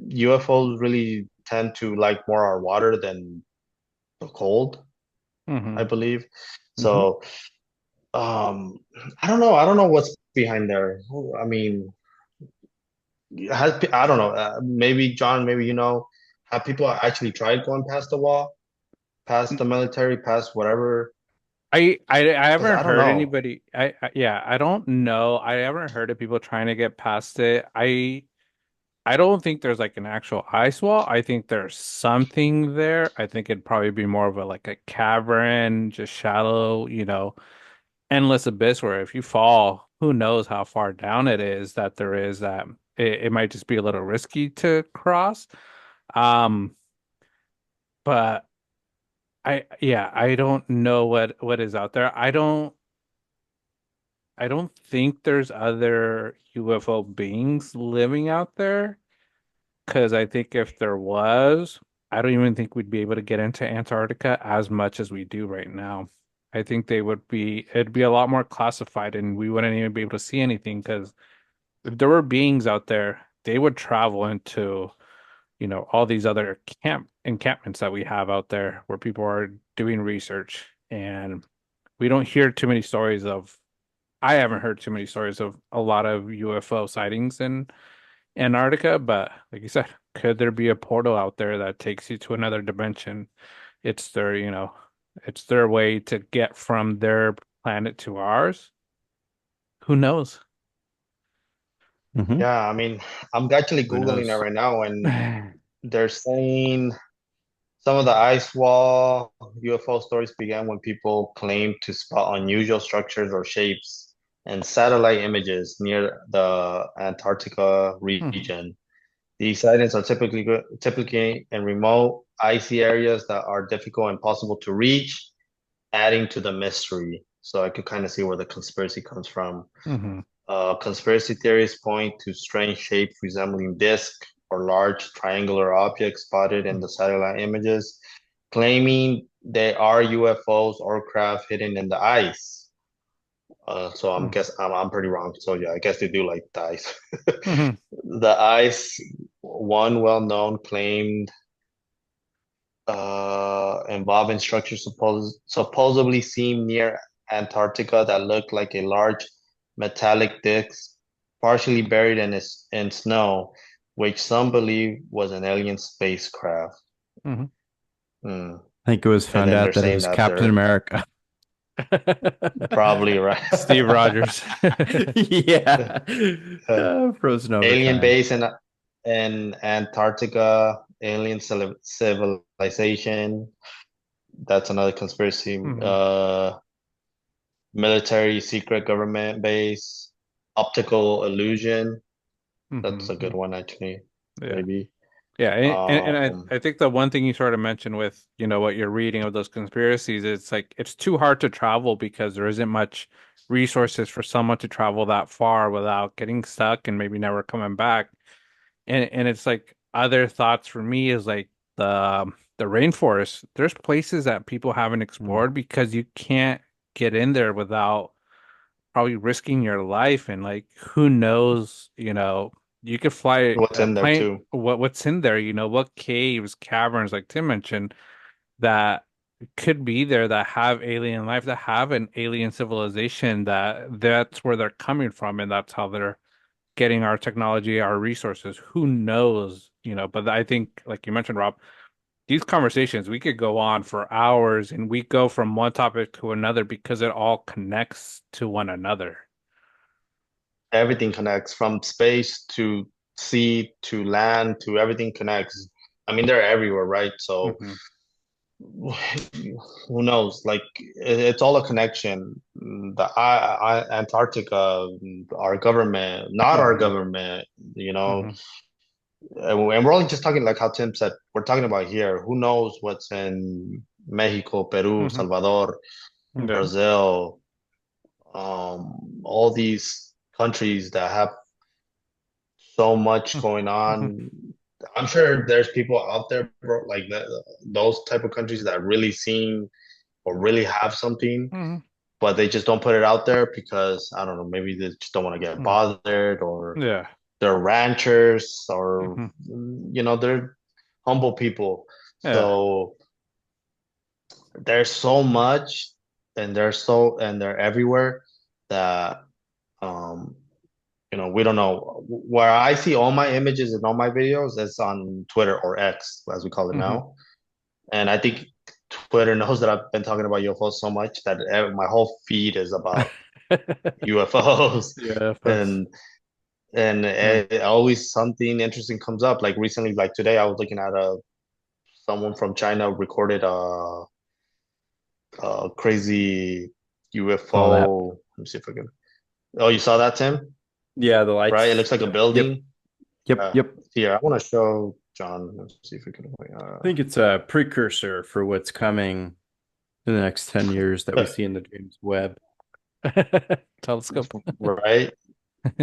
UFOs really tend to like more our water than the cold, I Mm-hmm. believe. Hmm. So, um, I don't know. I don't know what's behind there. I mean, I don't know. Maybe John, maybe have people actually tried going past the wall, past the military, past whatever? I Because haven't I don't heard know. anybody. Yeah, I don't know. I haven't heard of people trying to get past it. I don't think there's like an actual ice wall. I think there's something there. I think it'd probably be more of a like a cavern, just shallow, endless abyss where if you fall, who knows how far down it is that there is that it might just be a little risky to cross. Um, but I don't know what is out there. I don't think there's other UFO beings living out there. Because I think if there was, I don't even think we'd be able to get into Antarctica as much as we do right now. I think it'd be a lot more classified and we wouldn't even be able to see anything because if there were beings out there, they would travel into, all these other encampments that we have out there where people are doing research. And we don't hear too many stories of, I haven't heard too many stories of a lot of UFO sightings in Antarctica, but like you said, could there be a portal out there that takes you to another dimension? It's their, it's their way to get from their planet to ours. Who knows? Hmm. Yeah, I mean, I'm actually Who Googling it knows? right now, and they're saying some of the ice wall UFO stories began when people claimed to spot unusual structures or shapes and satellite images near the Antarctica Mhm. region. These sightings are typically in remote, icy areas that are difficult and impossible to reach, adding to the mystery. So I could kind of see where the conspiracy comes from. Mhm. Conspiracy theories point to strange shapes resembling disc or large triangular objects spotted in the satellite images, claiming they are UFOs or craft hidden in the ice. So I'm Mhm. guess I'm pretty wrong. So yeah, I guess they do like the ice. Mhm. The ice, one well-known claimed involving structures supposedly seen near Antarctica that looked like a large metallic disc, partially buried in snow, which some believe was an alien spacecraft. Mhm. Hmm. I think it was And found then they're out that it saying was that Captain they're America. probably right. Steve Rogers. Yeah. Uh, Frozen over alien time. base in Antarctica, alien civilization. That's another conspiracy. Mhm. Military secret government base, optical illusion. That's a good Mhm. one, actually. Yeah. Maybe. Yeah, and Um, I think the one thing you sort of mentioned with, what you're reading of those conspiracies, it's like it's too hard to travel because there isn't much resources for someone to travel that far without getting stuck and maybe never coming back. And it's like other thoughts for me is like the rainforest. There's places that people haven't Mm. explored because you can't get in there without probably risking your life, and like who knows, you could fly What's a in there plane, too. what's in there, what caves, caverns, like Tim mentioned, that could be there, that have alien life, that have an alien civilization, that's where they're coming from, and that's how they're getting our technology, our resources. Who knows, but I think, like you mentioned, Rob, these conversations, we could go on for hours, and we go from one topic to another because it all connects to one another. Everything connects from space to sea to land to everything connects. I mean, they're everywhere, right? So Hmm. who knows? Like it's all a connection. Antarctica, our government, not our Hmm. government, you know, Hmm. and we're only just talking like how Tim said, we're talking about here. Who knows what's in Mexico, Peru, Hmm. Salvador, Yeah. Brazil, all these countries that have so much going Hmm. on. I'm sure there's people out there, bro, like that, those type of countries that really seem or really have something, Hmm. but they just don't put it out there because I don't know, maybe they just don't want to get Hmm. bothered, or Yeah. they're ranchers, or Hmm. they're humble people. Yeah. So there's so much, and they're everywhere that um we don't know. Where I see all my images and all my videos is on Twitter, or X, as we call it Hmm. now. And I think Twitter knows that I've been talking about UFOs so much that my whole feed is about UFOs, Yeah, that's and mm. always something interesting comes up. Like recently, like today, I was looking at someone from China recorded a crazy Saw that. UFO. Let me see if I can. Oh, you saw that, Tim? Yeah, the Right? It lights. looks like a Yep, yep, building. yep, yep. Here, I want to show John. Let's see if we can. I think it's a precursor for what's coming in the next 10 years that we see in the James Webb. Telescope. Right?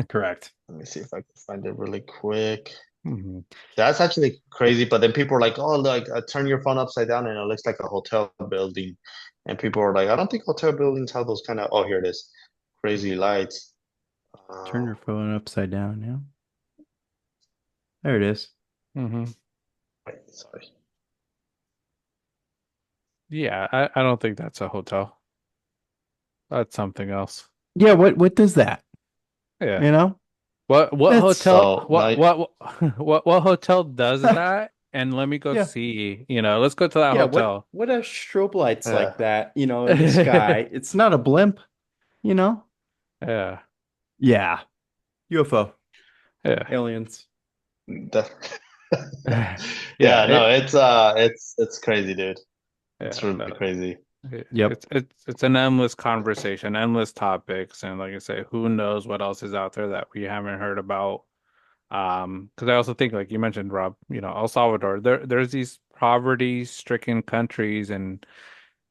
Correct. Let me see if I can find it really quick. Hmm. That's actually crazy. But then people are like, oh, like turn your phone upside down and it looks like a hotel building. And people are like, I don't think hotel buildings have those kind of. Oh, here it is. Crazy lights. Turn Uh, your phone upside down. Yeah. There it is. Hmm. wait, sorry. Yeah, I don't think that's a hotel. That's something else. Yeah, what does that? Yeah. You know? What That's hotel So now, what hotel does that? And let me go yeah. see, let's go to that Yeah, hotel. what are strobe lights yeah, like that, in the sky? It's not a blimp, you know? Yeah. Yeah. UFO, Yeah. aliens. that, Yeah, yeah, no, it's crazy, dude. yeah, It's really no. crazy. Yep. It's an endless conversation, endless topics, and like I say, who knows what else is out there that we haven't heard about. Because I also think, like you mentioned, Rob, El Salvador, there's these poverty-stricken countries and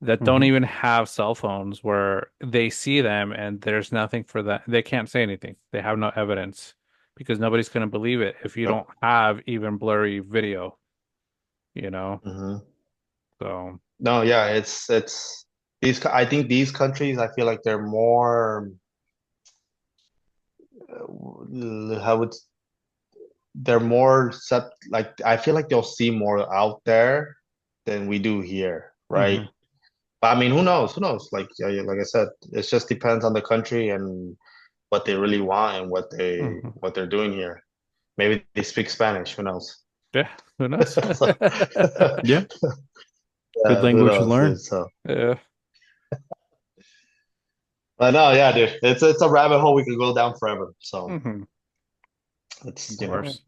that don't Hmm. even have cell phones, where they see them and there's nothing for that. They can't say anything. They have no evidence because nobody's going to believe it if you don't Yep. have even blurry video, you know? Hmm. So, No, yeah, it's these. I think these countries, I feel like they're more. How would they're more like I feel like they'll see more out there than we do here, right? mhm, But I mean, who knows? Who knows? Like like I said, it just depends on the country and what they really want and mhm. what they're doing here. Maybe they speak Spanish. Who knows? Yeah, who knows? So, Yeah. Good who language to knows, dude? learn. So, Yeah. but no, yeah, dude, it's a rabbit hole we could go down forever. So Hmm. Of it's course.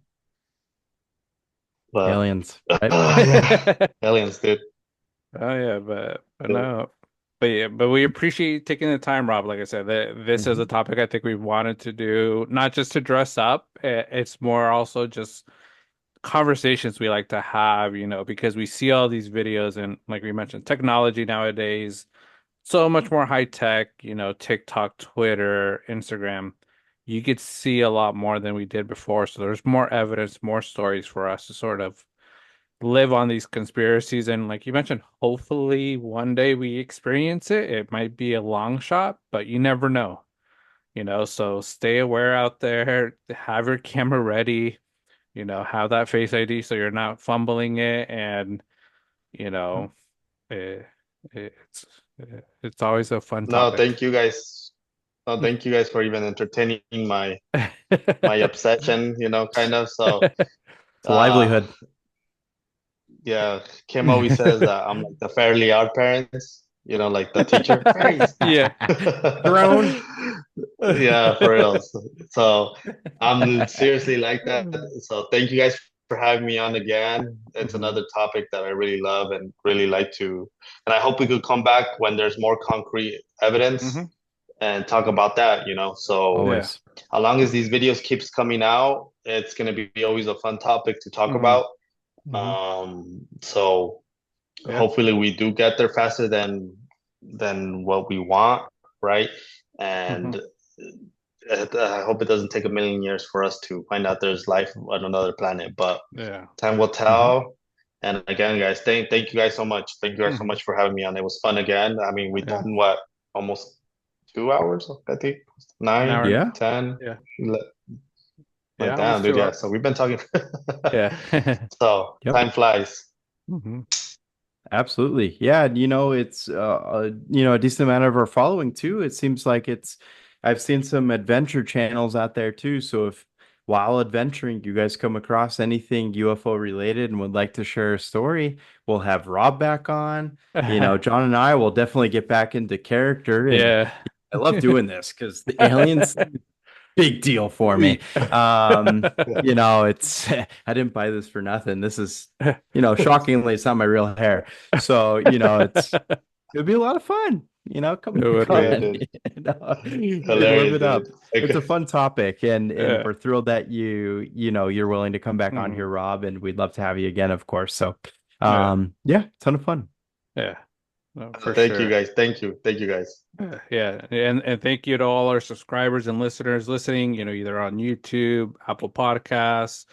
but Aliens, right? yeah, aliens, dude. Oh yeah, but no. But yeah, but we appreciate you taking the time, Rob. Like I said, this is a Hmm. topic I think we've wanted to do, not just to dress up. It's more also just conversations we like to have, because we see all these videos, and like we mentioned, technology nowadays, so much more high tech, TikTok, Twitter, Instagram. you could see a lot more than we did before. So there's more evidence, more stories for us to sort of live on these conspiracies. And like you mentioned, hopefully one day we experience it. It might be a long shot, but you never know, so stay aware out there, have your camera ready, have that Face ID so you're not fumbling it. And, you know, it, it's always a fun No, topic. thank you guys. No, thank you guys for even entertaining my obsession, kind of. So, It's a uh, livelihood. yeah, Kim always says that I'm like the Fairly Odd Parents, like the teacher. Fairies. Yeah. Drone. Yeah, for real. So I'm seriously like that. So thank you guys for having me on again. It's Mhm. another topic that I really love and really like to, and I hope we could come back when there's more concrete evidence Hmm. and talk about that. So Yeah. Always. as long as these videos keeps coming out, it's gonna be always a fun topic to talk Hmm. about. Hmm. So Yeah. hopefully we do get there faster than what we want, right? Hmm. And I hope it doesn't take a million years for us to find out there's life on another planet, but Yeah. time will Mhm. tell. And again, guys, thank you guys so much. Thank you guys so Hmm. much for having me on. It was fun again. I mean, we've Yeah. done what, almost 2 hours, I think, An hour. nine, Yeah. 10, Yeah. like Yeah. damn, Almost dude. two Yeah, hours. so we've been talking. Yeah. So Yep. time flies. Hmm. Absolutely. Yeah, it's a decent amount of our following too. It seems like I've seen some adventure channels out there too. So if while adventuring you guys come across anything UFO related and would like to share a story, we'll have Rob back on. John and I will definitely get back into character, and Yeah. I love doing this because the aliens big deal for me. It's I didn't buy this for nothing. This is, shockingly, it's not my real hair. So, it'd be a lot of fun. Come It back would on be. Yeah, and dude. live Hilarious, it dude. up. It's a Okay. fun topic, and Yeah. we're thrilled that you're willing to come back on Hmm. here, Rob, and we'd love to have you again, of course. So, Yeah. yeah, ton of fun. Yeah. No, for Thank you sure. guys. Thank you guys. Yeah, and thank you to all our subscribers and listeners listening, either on YouTube, Apple Podcasts.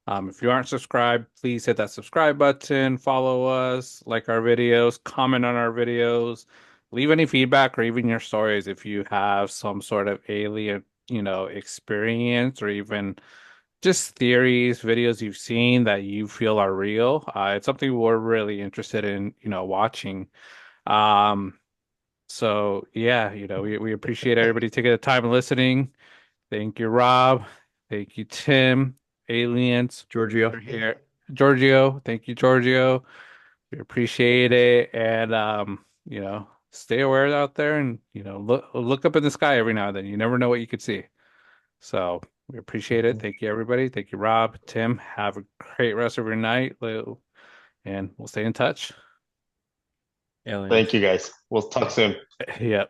If you aren't subscribed, please hit that subscribe button, follow us, like our videos, comment on our videos, leave any feedback or even your stories if you have some sort of alien, experience, or even just theories, videos you've seen that you feel are real. It's something we're really interested in, watching. Um, so yeah, we appreciate everybody taking the time and listening. Thank you, Rob. Thank you, Tim. Aliens Giorgio. are here. Giorgio, thank you, Giorgio. We appreciate it. And stay aware out there and look up in the sky every now and then. You never know what you could see. So we appreciate it. Thank you, everybody. Thank you, Rob, Tim. Have a great rest of your night. And we'll stay in touch. Thank Aliens. you guys. We'll talk soon. Yep.